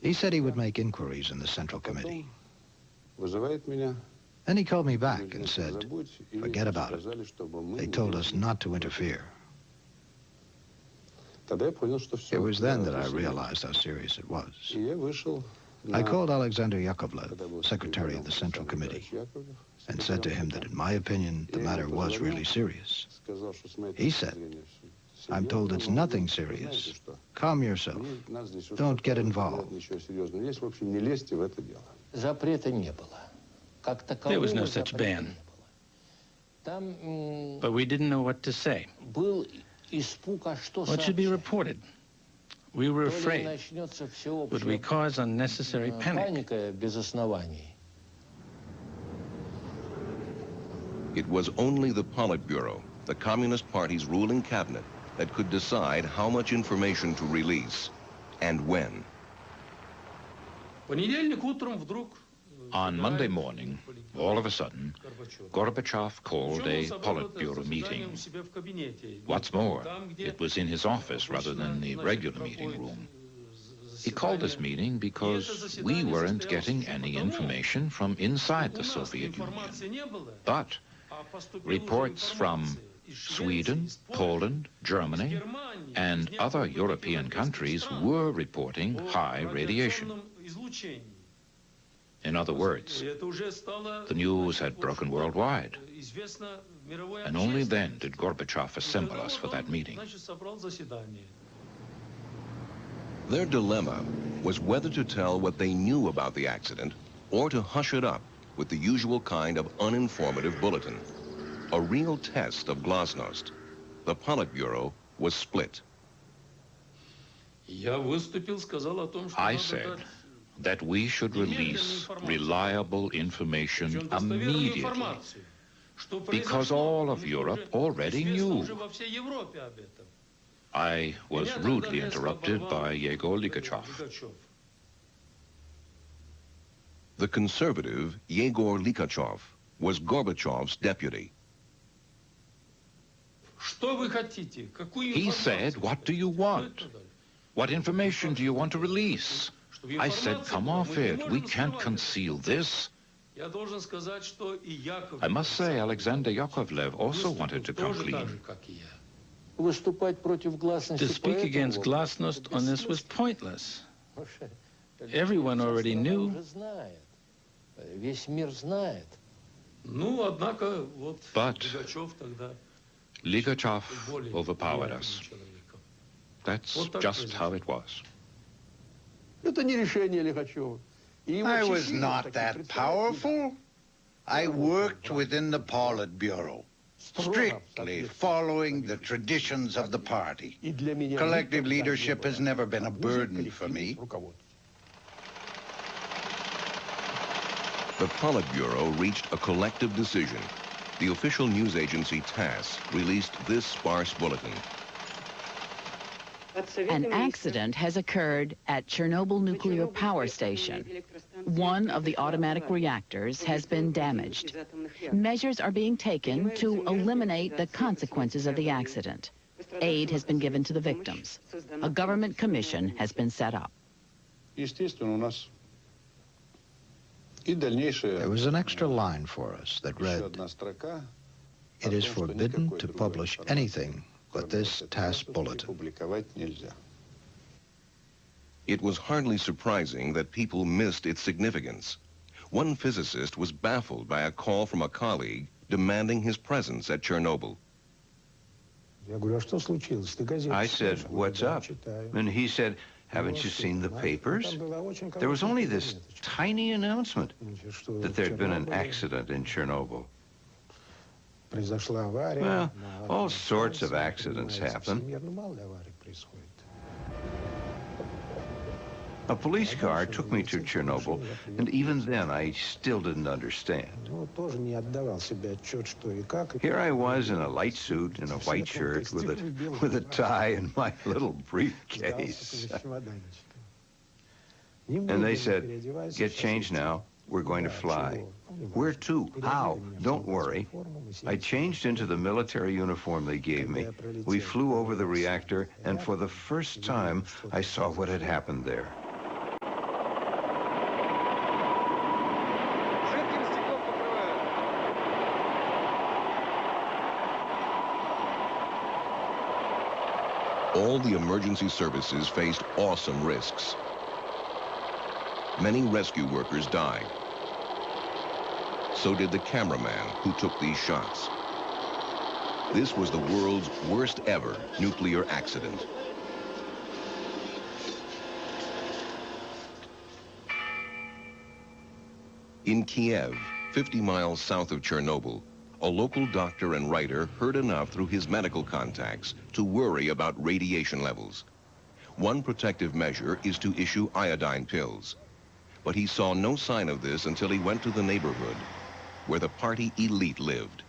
He said he would make inquiries in the Central Committee. Then he called me back and said, forget about it. They told us not to interfere. It was then that I realized how serious it was. I called Alexander Yakovlev, secretary of the Central Committee, and said to him that in my opinion, the matter was really serious. He said, I'm told it's nothing serious. Calm yourself. Don't get involved. There was no such ban. But we didn't know what to say. What should be reported? We were afraid. Would we cause unnecessary panic? It was only the Politburo, the Communist Party's ruling cabinet, that could decide how much information to release and when. On Monday morning, all of a sudden, Gorbachev called a Politburo meeting. What's more, it was in his office rather than the regular meeting room. He called this meeting because we weren't getting any information from inside the Soviet Union. But reports from Sweden, Poland, Germany, and other European countries were reporting high radiation. In other words, the news had broken worldwide. And only then did Gorbachev assemble us for that meeting. Their dilemma was whether to tell what they knew about the accident or to hush it up with the usual kind of uninformative bulletin. A real test of Glasnost. The Politburo was split. I said that we should release reliable information immediately, because all of Europe already knew. I was rudely interrupted by Yegor Ligachev. The conservative Yegor Ligachev was Gorbachev's deputy. He said, "What do you want? What information do you want to release?" I said, "Come off it. We can't conceal this." I must say, Alexander Yakovlev also wanted to come clean. To speak against Glasnost on this was pointless. Everyone already knew. But Ligachev overpowered us. That's just how it was. I was not that powerful. I worked within the Politburo, strictly following the traditions of the party. Collective leadership has never been a burden for me. The Politburo reached a collective decision. The official news agency TASS released this sparse bulletin. An accident has occurred at Chernobyl nuclear power station. One of the automatic reactors has been damaged. Measures are being taken to eliminate the consequences of the accident. Aid has been given to the victims. A government commission has been set up. There was an extra line for us that read, "It is forbidden to publish anything but this TASS bulletin." It was hardly surprising that people missed its significance. One physicist was baffled by a call from a colleague demanding his presence at Chernobyl. I said, "What's up?" And he said, Haven't you seen the papers? There was only this tiny announcement that there'd been an accident in Chernobyl. Well, all sorts of accidents happen. A police car took me to Chernobyl, and even then I still didn't understand. Here I was in a light suit and a white shirt with a tie and my little briefcase. And they said, "Get changed now. We're going to fly." "Where to? How?" "Don't worry." I changed into the military uniform they gave me. We flew over the reactor, and for the first time, I saw what had happened there. All the emergency services faced awesome risks. Many rescue workers died. So did the cameraman who took these shots. This was the world's worst ever nuclear accident. In Kiev, 50 miles south of Chernobyl, a local doctor and writer heard enough through his medical contacts to worry about radiation levels. One protective measure is to issue iodine pills. But he saw no sign of this until he went to the neighborhood where the party elite lived.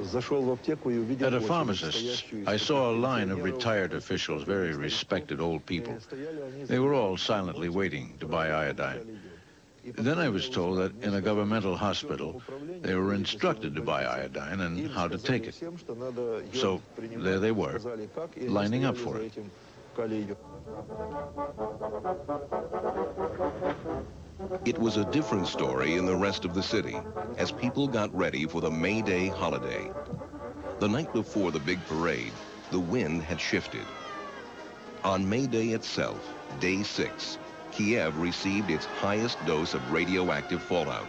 At a pharmacist's, I saw a line of retired officials, very respected old people. They were all silently waiting to buy iodine. Then I was told that in a governmental hospital, they were instructed to buy iodine and how to take it. So there they were, lining up for it. It was a different story in the rest of the city as people got ready for the May Day holiday. The night before the big parade, the wind had shifted. On May Day itself, day 6, Kiev received its highest dose of radioactive fallout.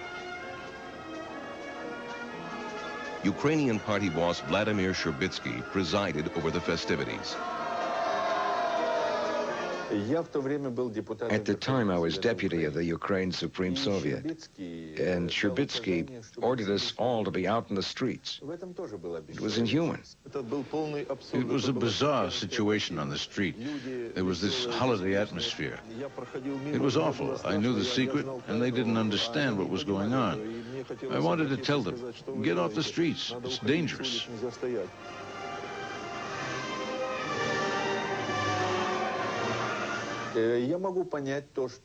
Ukrainian party boss Vladimir Sherbitsky presided over the festivities. At the time, I was deputy of the Ukraine Supreme Soviet, and Sherbitsky ordered us all to be out in the streets. It was inhuman. It was a bizarre situation on the street. There was this holiday atmosphere. It was awful. I knew the secret, and they didn't understand what was going on. I wanted to tell them, get off the streets. It's dangerous.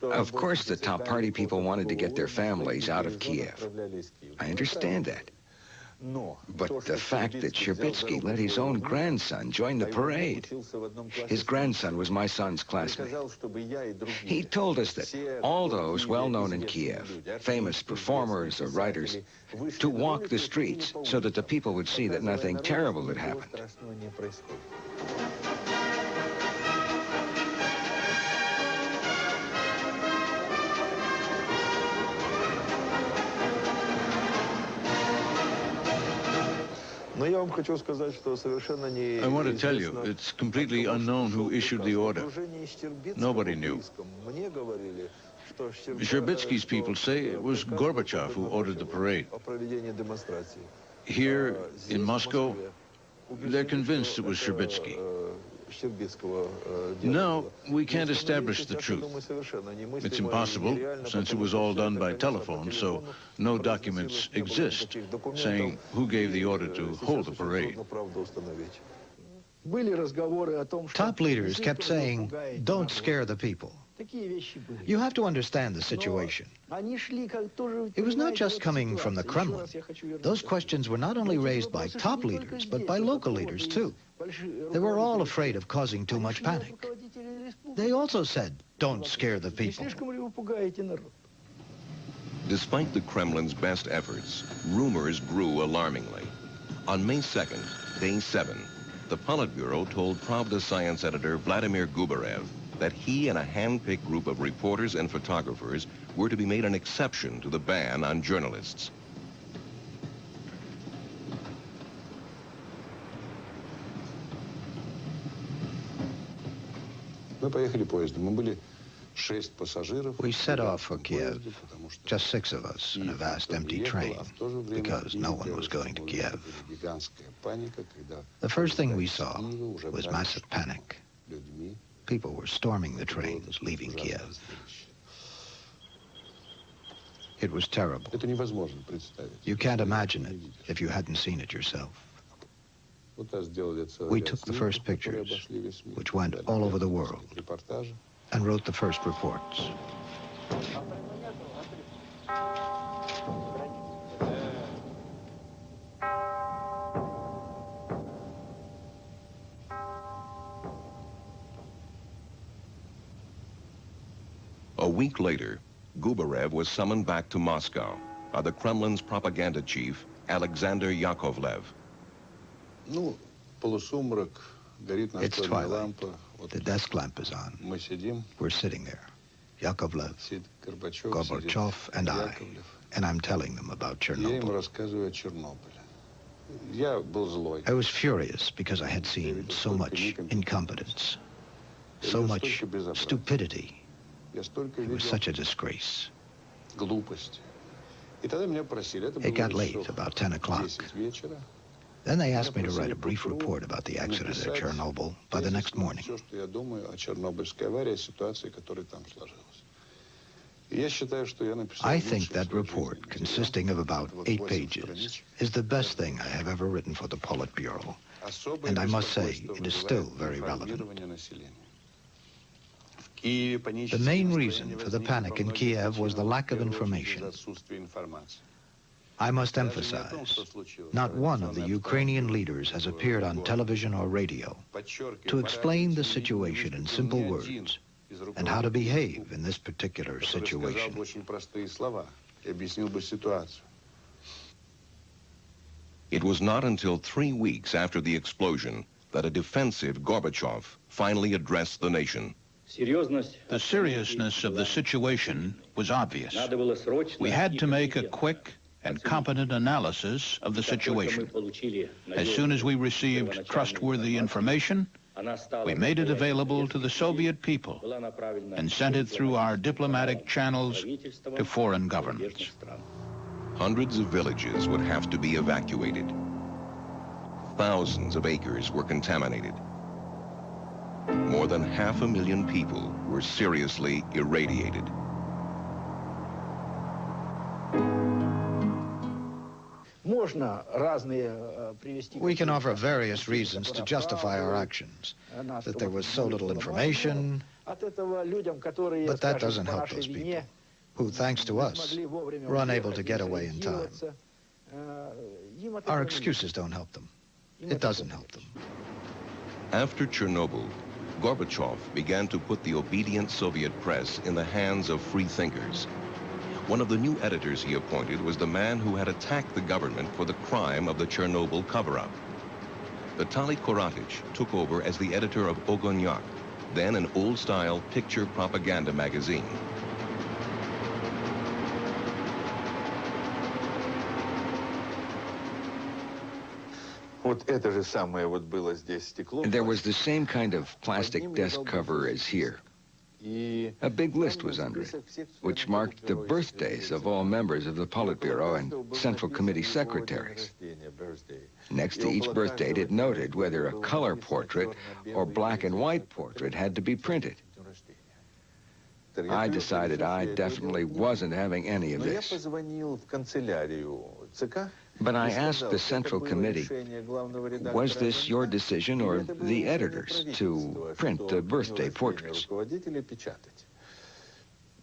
Of course, the top party people wanted to get their families out of Kiev. I understand that. But the fact that Sherbitsky let his own grandson join the parade. His grandson was my son's classmate. He told us that all those well-known in Kiev, famous performers or writers, to walk the streets so that the people would see that nothing terrible had happened. I want to tell you, it's completely unknown who issued the order. Nobody knew. Sherbitsky's people say it was Gorbachov who ordered the parade. Here in Moscow, they're convinced it was Sherbitsky. No, we can't establish the truth. It's impossible, since it was all done by telephone, so no documents exist saying who gave the order to hold the parade. Top leaders kept saying, "Don't scare the people." You have to understand the situation. It was not just coming from the Kremlin. Those questions were not only raised by top leaders, but by local leaders, too. They were all afraid of causing too much panic. They also said, "Don't scare the people." Despite the Kremlin's best efforts, rumors grew alarmingly. On May 2nd, day 7, the Politburo told Pravda science editor Vladimir Gubarev that he and a hand-picked group of reporters and photographers were to be made an exception to the ban on journalists. We set off for Kiev, just 6 of us in a vast empty train, because no one was going to Kiev. The first thing we saw was massive panic. People were storming the trains leaving Kiev. It was terrible. You can't imagine it if you hadn't seen it yourself. We took the first pictures, which went all over the world, and wrote the first reports. A week later, Gorbachov was summoned back to Moscow by the Kremlin's propaganda chief, Alexander Yakovlev. It's twilight. The desk lamp is on. We're sitting there, Yakovlev, Gorbachov, and I'm telling them about Chernobyl. I was furious because I had seen so much incompetence, so much stupidity. It was such a disgrace. It got late, about 10 o'clock. Then they asked me to write a brief report about the accident at Chernobyl by the next morning. I think that report, consisting of about 8 pages, is the best thing I have ever written for the Politburo. And I must say, it is still very relevant. The main reason for the panic in Kiev was the lack of information. I must emphasize, not one of the Ukrainian leaders has appeared on television or radio to explain the situation in simple words and how to behave in this particular situation. It was not until 3 weeks after the explosion that a defensive Gorbachov finally addressed the nation. The seriousness of the situation was obvious. We had to make a quick and competent analysis of the situation. As soon as we received trustworthy information, we made it available to the Soviet people and sent it through our diplomatic channels to foreign governments. Hundreds of villages would have to be evacuated. Thousands of acres were contaminated. More than 500,000 people were seriously irradiated. We can offer various reasons to justify our actions. That there was so little information, but that doesn't help those people, who, thanks to us, were unable to get away in time. Our excuses don't help them. It doesn't help them. After Chernobyl, Gorbachev began to put the obedient Soviet press in the hands of free thinkers. One of the new editors he appointed was the man who had attacked the government for the crime of the Chernobyl cover-up. Vitaly Koratich took over as the editor of Ogonyak, then an old-style picture propaganda magazine. There was the same kind of plastic desk cover as here. A big list was under it, which marked the birthdays of all members of the Politburo and Central Committee secretaries. Next to each birth date, it noted whether a color portrait or black and white portrait had to be printed. I decided I definitely wasn't having any of this. But I asked the Central Committee, was this your decision or the editors to print the birthday portraits?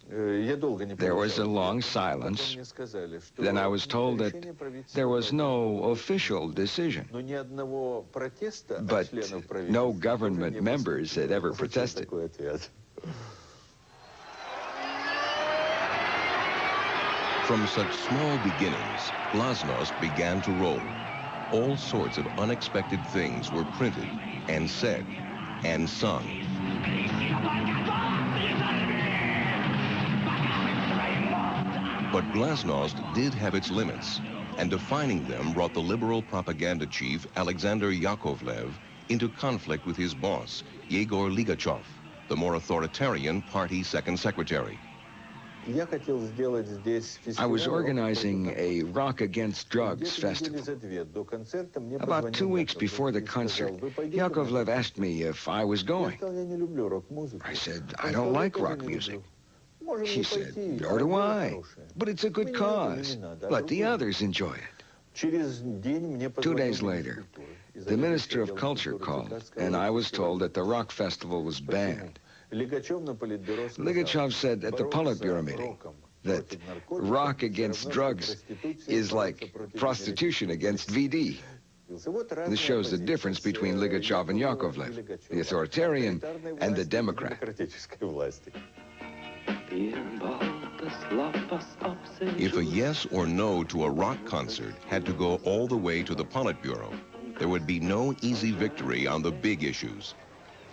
There was a long silence. Then I was told that there was no official decision. But no government members had ever protested. From such small beginnings, Glasnost began to roll. All sorts of unexpected things were printed and said and sung. But Glasnost did have its limits, and defining them brought the liberal propaganda chief, Alexander Yakovlev, into conflict with his boss, Yegor Ligachov, the more authoritarian party second secretary. I was organizing a Rock Against Drugs festival. About 2 weeks before the concert, Yakovlev asked me if I was going. I said, I don't like rock music. He said, nor do I, but it's a good cause. Let the others enjoy it. 2 days later, the Minister of Culture called, and I was told that the rock festival was banned. Ligachov said at the Politburo meeting that rock against drugs is like prostitution against VD. This shows the difference between Ligachov and Yakovlev, the authoritarian and the Democrat. If a yes or no to a rock concert had to go all the way to the Politburo, there would be no easy victory on the big issues.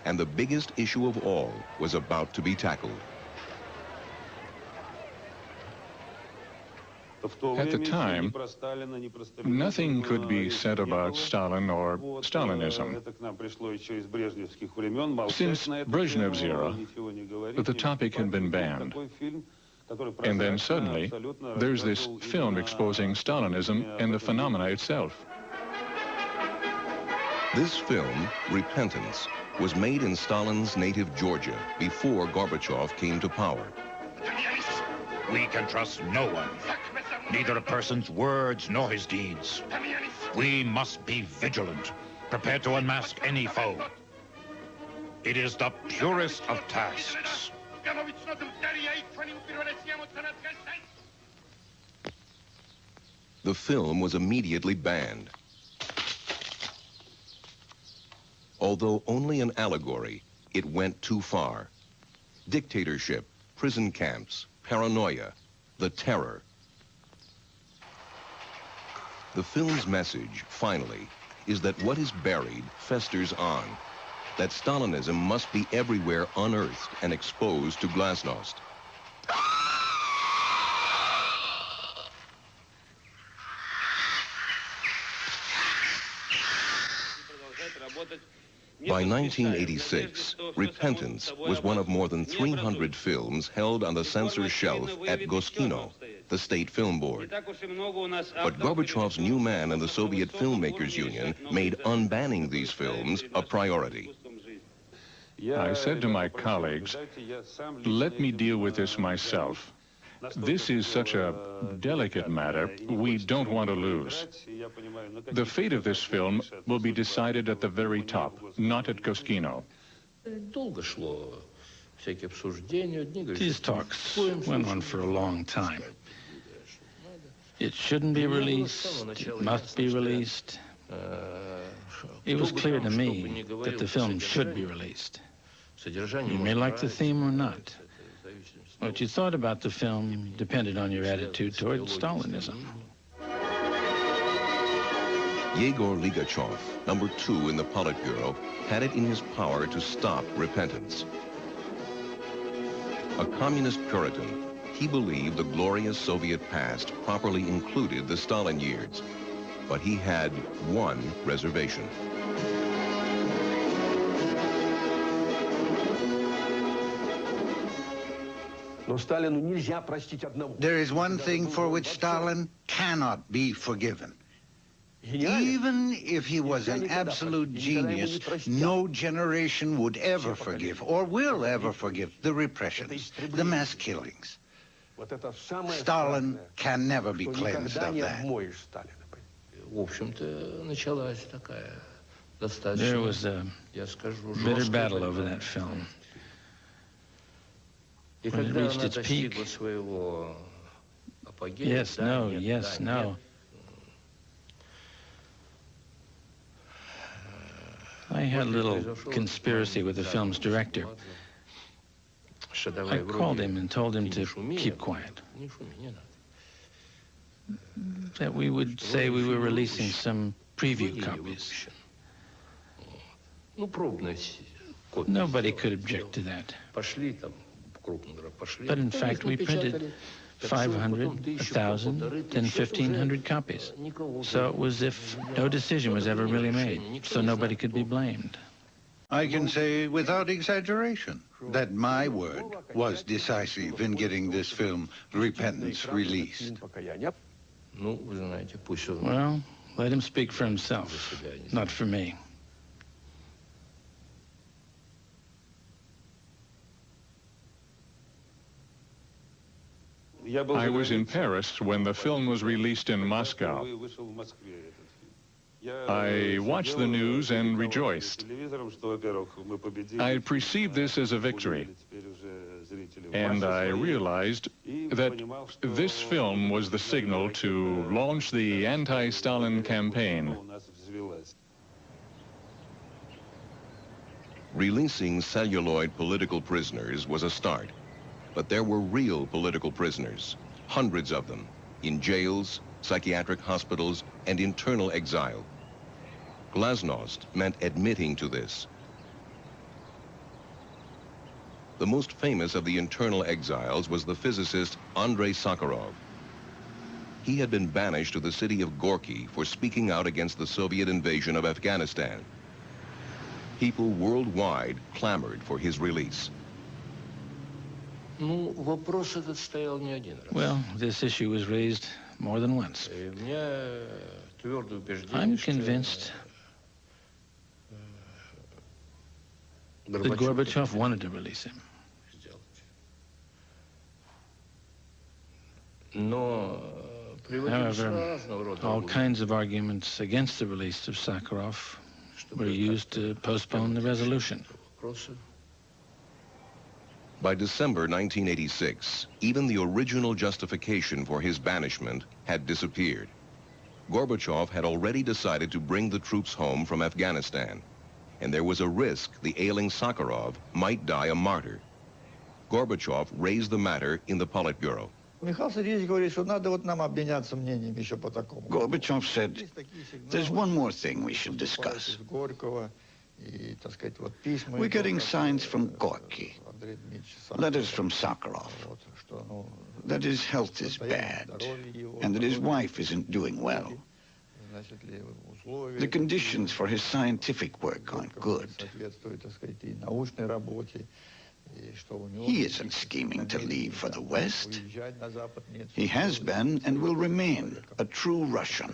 And the biggest issue of all was about to be tackled. At the time, nothing could be said about Stalin or Stalinism. Since Brezhnev's era, the topic had been banned. And then suddenly, there's this film exposing Stalinism and the phenomena itself. This film, Repentance, was made in Stalin's native Georgia before Gorbachev came to power. We can trust no one, neither a person's words nor his deeds. We must be vigilant, prepared to unmask any foe. It is the purest of tasks. The film was immediately banned. Although only an allegory, it went too far. Dictatorship, prison camps, paranoia, the terror. The film's message, finally, is that what is buried festers on, that Stalinism must be everywhere unearthed and exposed to Glasnost. By 1986, Repentance was one of more than 300 films held on the censor shelf at Goskino, the state film board. But Gorbachev's new man in the Soviet Filmmakers Union made unbanning these films a priority. I said to my colleagues, let me deal with this myself. This is such a delicate matter, we don't want to lose. The fate of this film will be decided at the very top, not at Goskino. These talks went on for a long time. It shouldn't be released, it must be released. It was clear to me that the film should be released. You may like the theme or not. What you thought about the film depended on your attitude toward Stalinism. Yegor Ligachov, number 2 in the Politburo, had it in his power to stop Repentance. A communist Puritan, he believed the glorious Soviet past properly included the Stalin years. But he had one reservation. There is one thing for which Stalin cannot be forgiven. Even if he was an absolute genius, no generation would ever forgive or will ever forgive the repressions, the mass killings. Stalin can never be cleansed of that. There was a bitter battle over that film. When it reached its peak, yes, no, yes, no. I had a little conspiracy with the film's director. I called him and told him to keep quiet. That we would say we were releasing some preview copies. Nobody could object to that. But in fact, we printed 500, 1,000, then 1,500 copies. So it was as if no decision was ever really made, so nobody could be blamed. I can say without exaggeration that my word was decisive in getting this film, Repentance, released. Well, let him speak for himself, not for me. I was in Paris when the film was released in Moscow. I watched the news and rejoiced. I perceived this as a victory, and I realized that this film was the signal to launch the anti-Stalin campaign. Releasing celluloid political prisoners was a start, but there were real political prisoners, hundreds of them, in jails, psychiatric hospitals, and internal exile. Glasnost meant admitting to this. The most famous of the internal exiles was the physicist Andrei Sakharov. He had been banished to the city of Gorky for speaking out against the Soviet invasion of Afghanistan. People worldwide clamored for his release. Well, this issue was raised more than once. I'm convinced that Gorbachev wanted to release him. However, all kinds of arguments against the release of Sakharov were used to postpone the resolution. By December 1986, even the original justification for his banishment had disappeared. Gorbachev had already decided to bring the troops home from Afghanistan, and there was a risk the ailing Sakharov might die a martyr. Gorbachev raised the matter in the Politburo. Gorbachev said, there's one more thing we should discuss. We're getting signs from Gorky, letters from Sakharov, that his health is bad, and that his wife isn't doing well. The conditions for his scientific work aren't good. He isn't scheming to leave for the West. He has been and will remain a true Russian.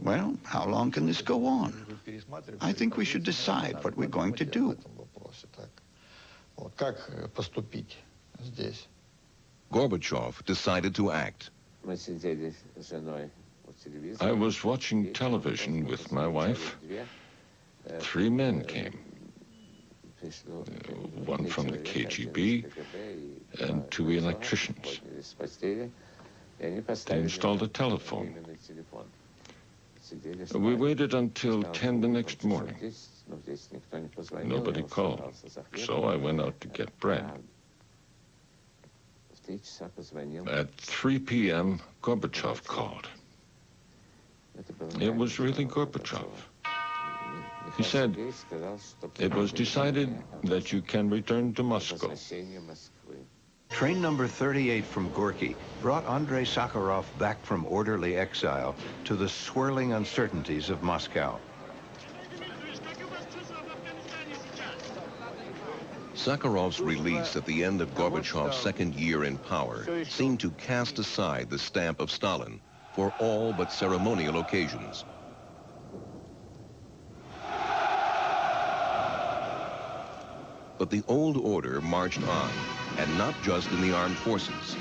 Well, how long can this go on? I think we should decide what we're going to do. Gorbachev decided to act. I was watching television with my wife. 3 men came. One from the KGB and 2 electricians. They installed a telephone. We waited until 10 the next morning. Nobody called, so I went out to get bread. At 3 p.m., Gorbachev called. It was really Gorbachev. He said, it was decided that you can return to Moscow. Train number 38 from Gorky brought Andrei Sakharov back from orderly exile to the swirling uncertainties of Moscow. Sakharov's release at the end of Gorbachev's second year in power seemed to cast aside the stamp of Stalin for all but ceremonial occasions. But the old order marched on, and not just in the armed forces.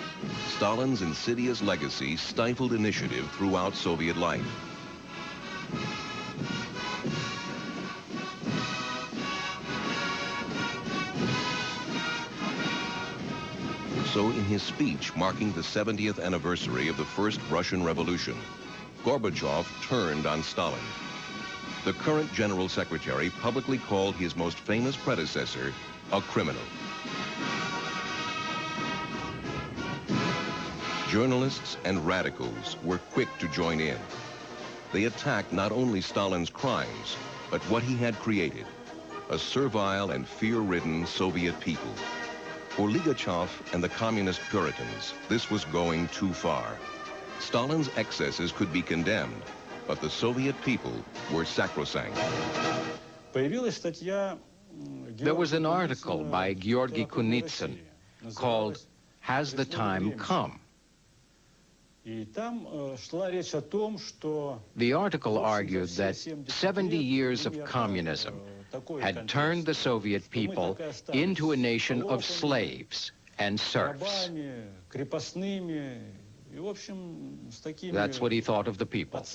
Stalin's insidious legacy stifled initiative throughout Soviet life. So in his speech marking the 70th anniversary of the first Russian Revolution, Gorbachev turned on Stalin. The current General Secretary publicly called his most famous predecessor a criminal. Journalists and radicals were quick to join in. They attacked not only Stalin's crimes, but what he had created, a servile and fear-ridden Soviet people. For Ligachev and the communist Puritans, this was going too far. Stalin's excesses could be condemned, but the Soviet people were sacrosanct. There was an article by Georgy Kunitsyn called "Has the Time Come?" The article argued that 70 years of communism had turned the Soviet people into a nation of slaves and serfs. That's what he thought of the people.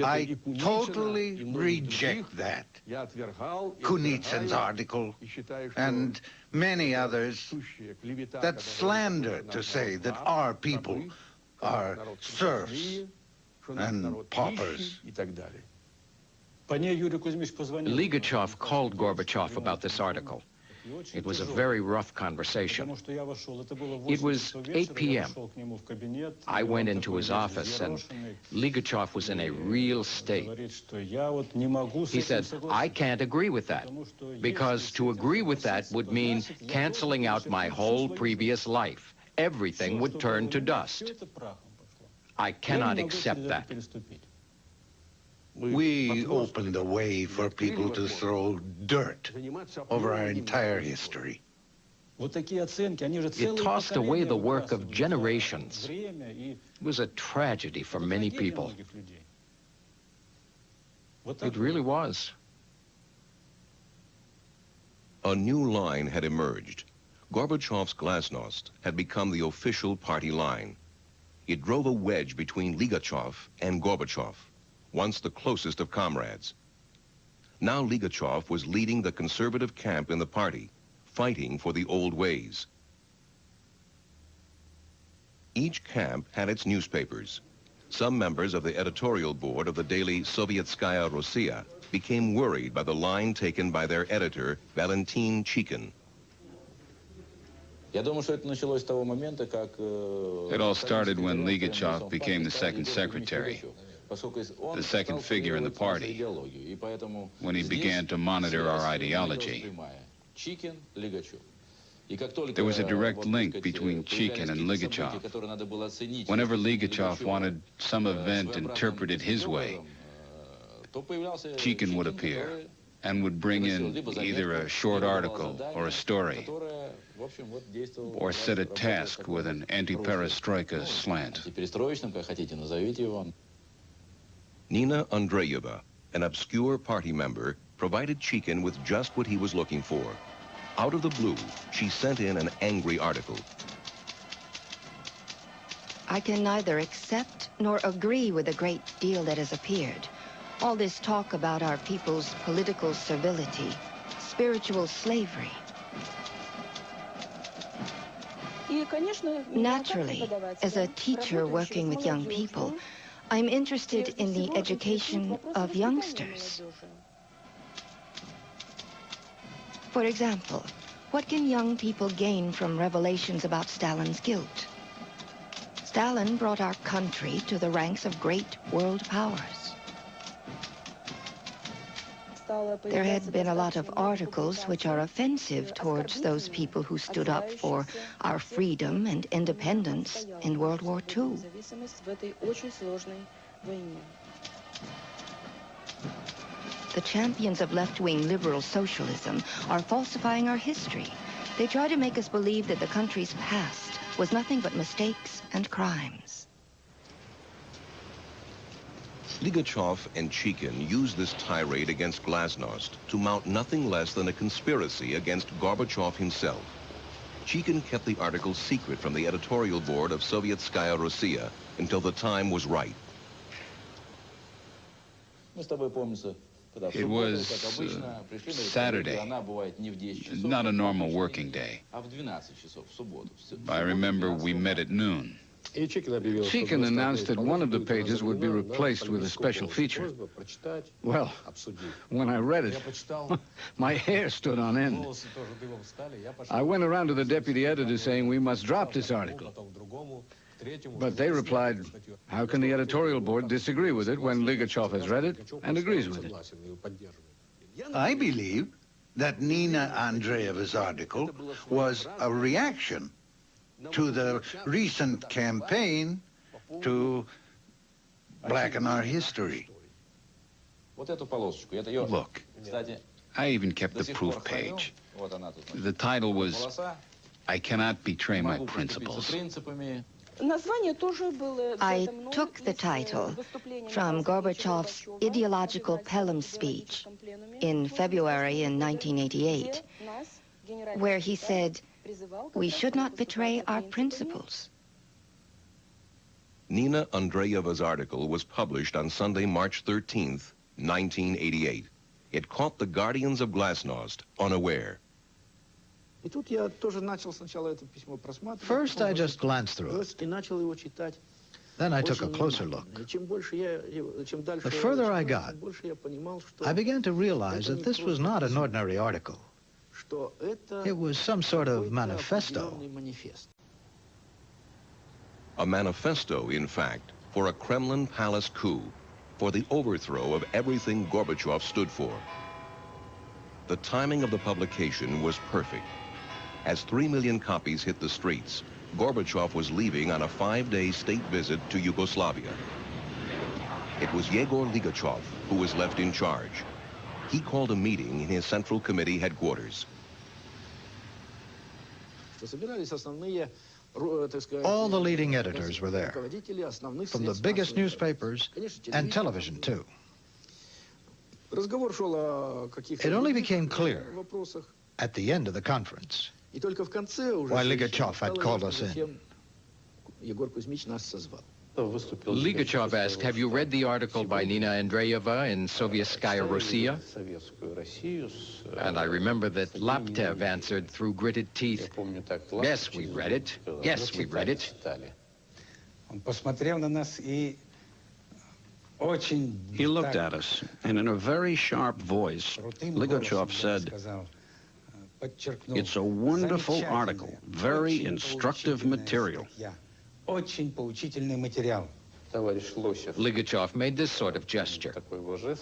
I totally reject that. Kunitsyn's article and many others that slander to say that our people are serfs and paupers. Ligachev called Gorbachev about this article. It was a very rough conversation. It was 8 p.m. I went into his office, and Ligachev was in a real state. He said, "I can't agree with that, because to agree with that would mean canceling out my whole previous life. Everything would turn to dust. I cannot accept that." We opened the way for people to throw dirt over our entire history. It tossed away the work of generations. It was a tragedy for many people. It really was. A new line had emerged. Gorbachev's Glasnost had become the official party line. It drove a wedge between Ligachev and Gorbachev, once the closest of comrades. Now Ligachev was leading the conservative camp in the party, fighting for the old ways. Each camp had its newspapers. Some members of the editorial board of the daily Sovietskaya Rossiya became worried by the line taken by their editor, Valentin Chikin. It all started when Ligachev became the second secretary, the second figure in the party, when he began to monitor our ideology. There was a direct link between Chikin and Ligachev. Whenever Ligachev wanted some event interpreted his way, Chikin would appear and would bring in either a short article or a story, or set a task with an anti-perestroika slant. Nina Andreeva, an obscure party member, provided Chikin with just what he was looking for. Out of the blue, she sent in an angry article. I can neither accept nor agree with a great deal that has appeared. All this talk about our people's political servility, spiritual slavery. Naturally, as a teacher working with young people, I'm interested in the education of youngsters. For example, what can young people gain from revelations about Stalin's guilt? Stalin brought our country to the ranks of great world powers. There had been a lot of articles which are offensive towards those people who stood up for our freedom and independence in World War II. The champions of left-wing liberal socialism are falsifying our history. They try to make us believe that the country's past was nothing but mistakes and crimes. Ligachev and Chikin used this tirade against Glasnost to mount nothing less than a conspiracy against Gorbachev himself. Chikin kept the article secret from the editorial board of Sovietskaya Rossiya until the time was right. It was Saturday, not a normal working day. I remember we met at noon. Chikin announced that one of the pages would be replaced with a special feature. Well, when I read it, my hair stood on end. I went around to the deputy editor saying we must drop this article. But they replied, how can the editorial board disagree with it when Ligachev has read it and agrees with it? I believe that Nina Andreeva's article was a reaction to the recent campaign to blacken our history. Look, I even kept the proof page. The title was, "I Cannot Betray My Principles." I took the title from Gorbachev's ideological Pelham speech in February in 1988, where he said, "We should not betray our principles." Nina Andreeva's article was published on Sunday, March 13th, 1988. It caught the Guardians of Glasnost unaware. First, I just glanced through it. Then I took a closer look. The further I got, I began to realize that this was not an ordinary article. It was some sort of manifesto. A manifesto, in fact, for a Kremlin palace coup, for the overthrow of everything Gorbachev stood for. The timing of the publication was perfect. As 3 million copies hit the streets, Gorbachev was leaving on a 5-day state visit to Yugoslavia. It was Yegor Ligachev who was left in charge. He called a meeting in his Central Committee headquarters. All the leading editors were there, from the biggest newspapers and television, too. It only became clear at the end of the conference why Ligachev had called us in. Ligachev asked, "Have you read the article by Nina Andreeva in Sovietskaya Rossiya?" And I remember that Laptev answered through gritted teeth, "Yes, we read it. Yes, we read it." He looked at us, and in a very sharp voice, Ligachev said, "It's a wonderful article, very instructive material." Ligachev made this sort of gesture,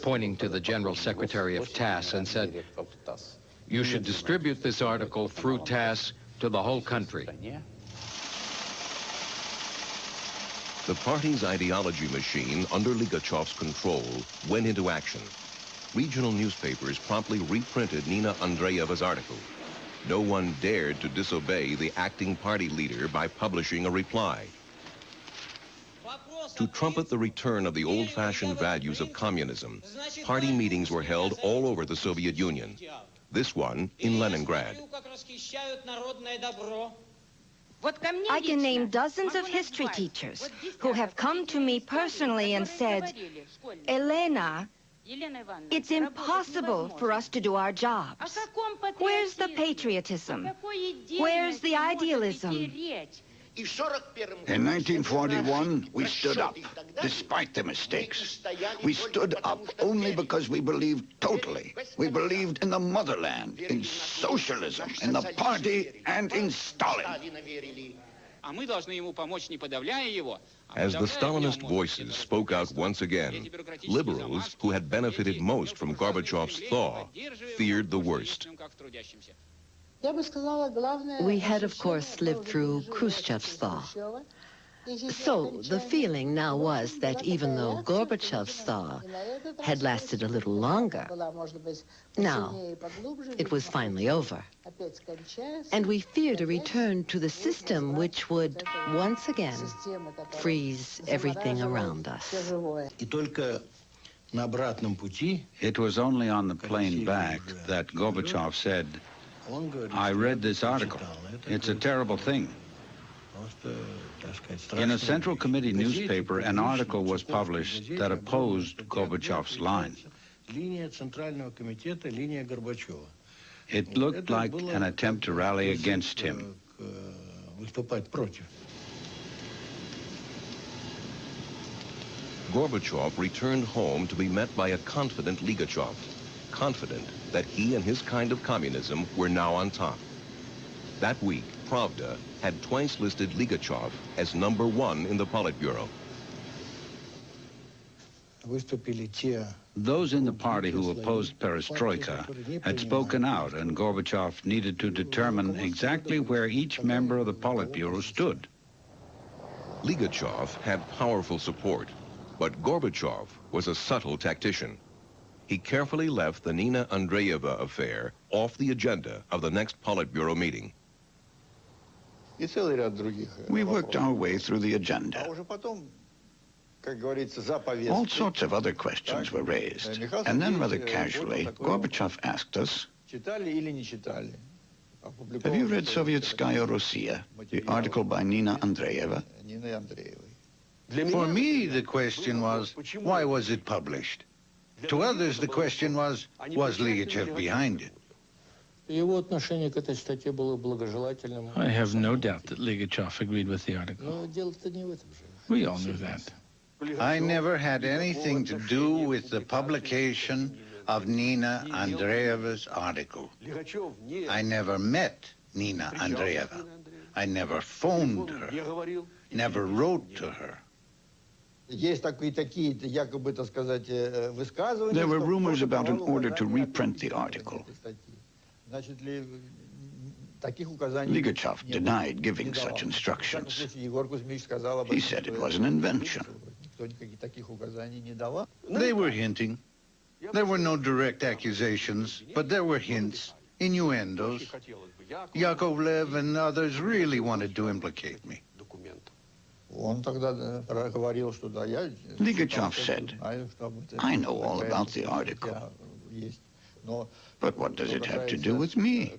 pointing to the General Secretary of TASS and said, "You should distribute this article through TASS to the whole country." The party's ideology machine, under Ligachev's control, went into action. Regional newspapers promptly reprinted Nina Andreeva's article. No one dared to disobey the acting party leader by publishing a reply. To trumpet the return of the old-fashioned values of communism, party meetings were held all over the Soviet Union. This one in Leningrad. I can name dozens of history teachers who have come to me personally and said, "Elena, it's impossible for us to do our jobs. Where's the patriotism? Where's the idealism?" In 1941, we stood up, despite the mistakes. We stood up only because we believed totally. We believed in the motherland, in socialism, in the party, and in Stalin. As the Stalinist voices spoke out once again, liberals, who had benefited most from Gorbachev's thaw, feared the worst. We had, of course, lived through Khrushchev's thaw. So the feeling now was that even though Gorbachev's thaw had lasted a little longer, now it was finally over. And we feared a return to the system which would once again freeze everything around us. It was only on the plane back that Gorbachev said, "I read this article. It's a terrible thing." In a Central Committee newspaper, an article was published that opposed Gorbachev's line. It looked like an attempt to rally against him. Gorbachev returned home to be met by a confident Ligachev, confident that he and his kind of communism were now on top. That week, Pravda had twice listed Ligachev as #1 in the Politburo. Those in the party who opposed perestroika had spoken out, and Gorbachev needed to determine exactly where each member of the Politburo stood. Ligachev had powerful support. But Gorbachev was a subtle tactician. He carefully left the Nina Andreeva affair off the agenda of the next Politburo meeting. We worked our way through the agenda. All sorts of other questions were raised. And then rather casually, Gorbachev asked us, have you read Sovietskaya Rossiya, the article by Nina Andreeva? For me, the question was, why was it published? To others, the question was Ligachev behind it? I have no doubt that Ligachev agreed with the article. We all knew that. I never had anything to do with the publication of Nina Andreeva's article. I never met Nina Andreeva. I never phoned her, never wrote to her. There were rumors about an order to reprint the article. Ligachev denied giving such instructions. He said it was an invention. They were hinting. There were no direct accusations, but there were hints, innuendos. Yakovlev and others really wanted to implicate me. Ligachev said, I know all about the article. But what does it have to do with me?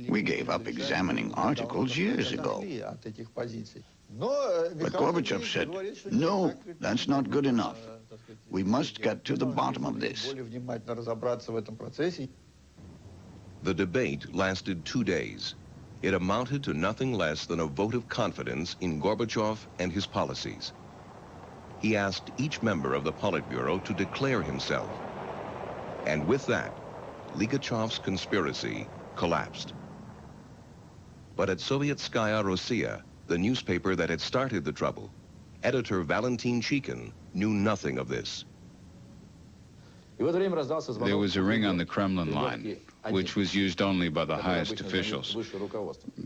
We gave up examining articles years ago. But Gorbachev said, no, that's not good enough. We must get to the bottom of this. The debate lasted 2 days. It amounted to nothing less than a vote of confidence in Gorbachev and his policies. He asked each member of the Politburo to declare himself. And with that, Ligachev's conspiracy collapsed. But at Sovietskaya Rossiya, the newspaper that had started the trouble, editor Valentin Chikin knew nothing of this. There was a ring on the Kremlin line, which was used only by the highest officials.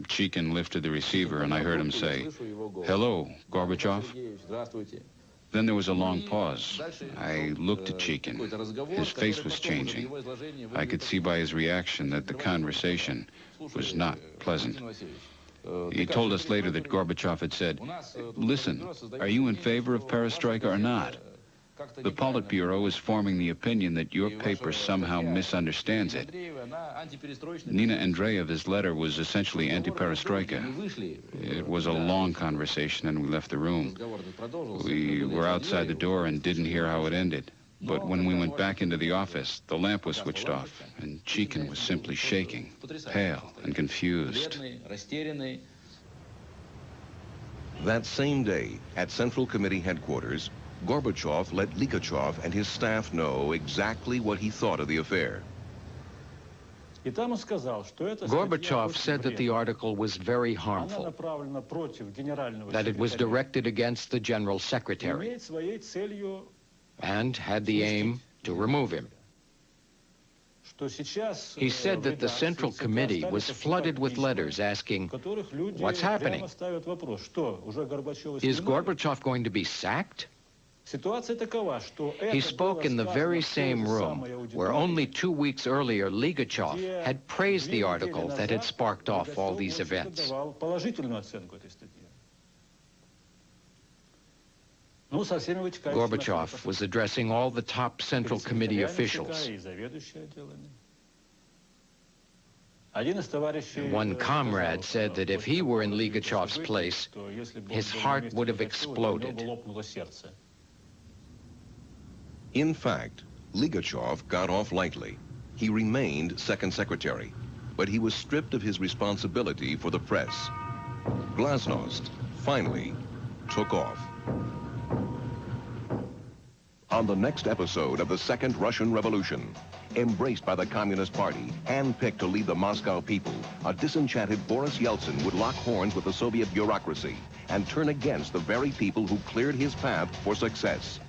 Chikin lifted the receiver, and I heard him say, "Hello, Gorbachev?" Then there was a long pause. I looked at Chikin. His face was changing. I could see by his reaction that the conversation was not pleasant. He told us later that Gorbachev had said, "Listen, are you in favor of perestroika or not? The Politburo is forming the opinion that your paper somehow misunderstands it." Nina Andreeva's letter was essentially anti-perestroika. It was a long conversation, and we left the room. We were outside the door and didn't hear how it ended. But when we went back into the office, the lamp was switched off, and Chikin was simply shaking, pale and confused. That same day, at Central Committee headquarters, Gorbachev let Ligachev and his staff know exactly what he thought of the affair. Gorbachev said that the article was very harmful, that it was directed against the General Secretary, and had the aim to remove him. He said that the Central Committee was flooded with letters asking, "What's happening? Is Gorbachev going to be sacked?" He spoke in the very same room where only 2 weeks earlier Ligachev had praised the article that had sparked off all these events. Gorbachev was addressing all the top Central Committee officials. One comrade said that if he were in Ligachev's place, his heart would have exploded. In fact, Ligachev got off lightly. He remained second secretary, but he was stripped of his responsibility for the press. Glasnost finally took off. On the next episode of the Second Russian Revolution, embraced by the Communist Party, handpicked to lead the Moscow people, a disenchanted Boris Yeltsin would lock horns with the Soviet bureaucracy and turn against the very people who cleared his path for success.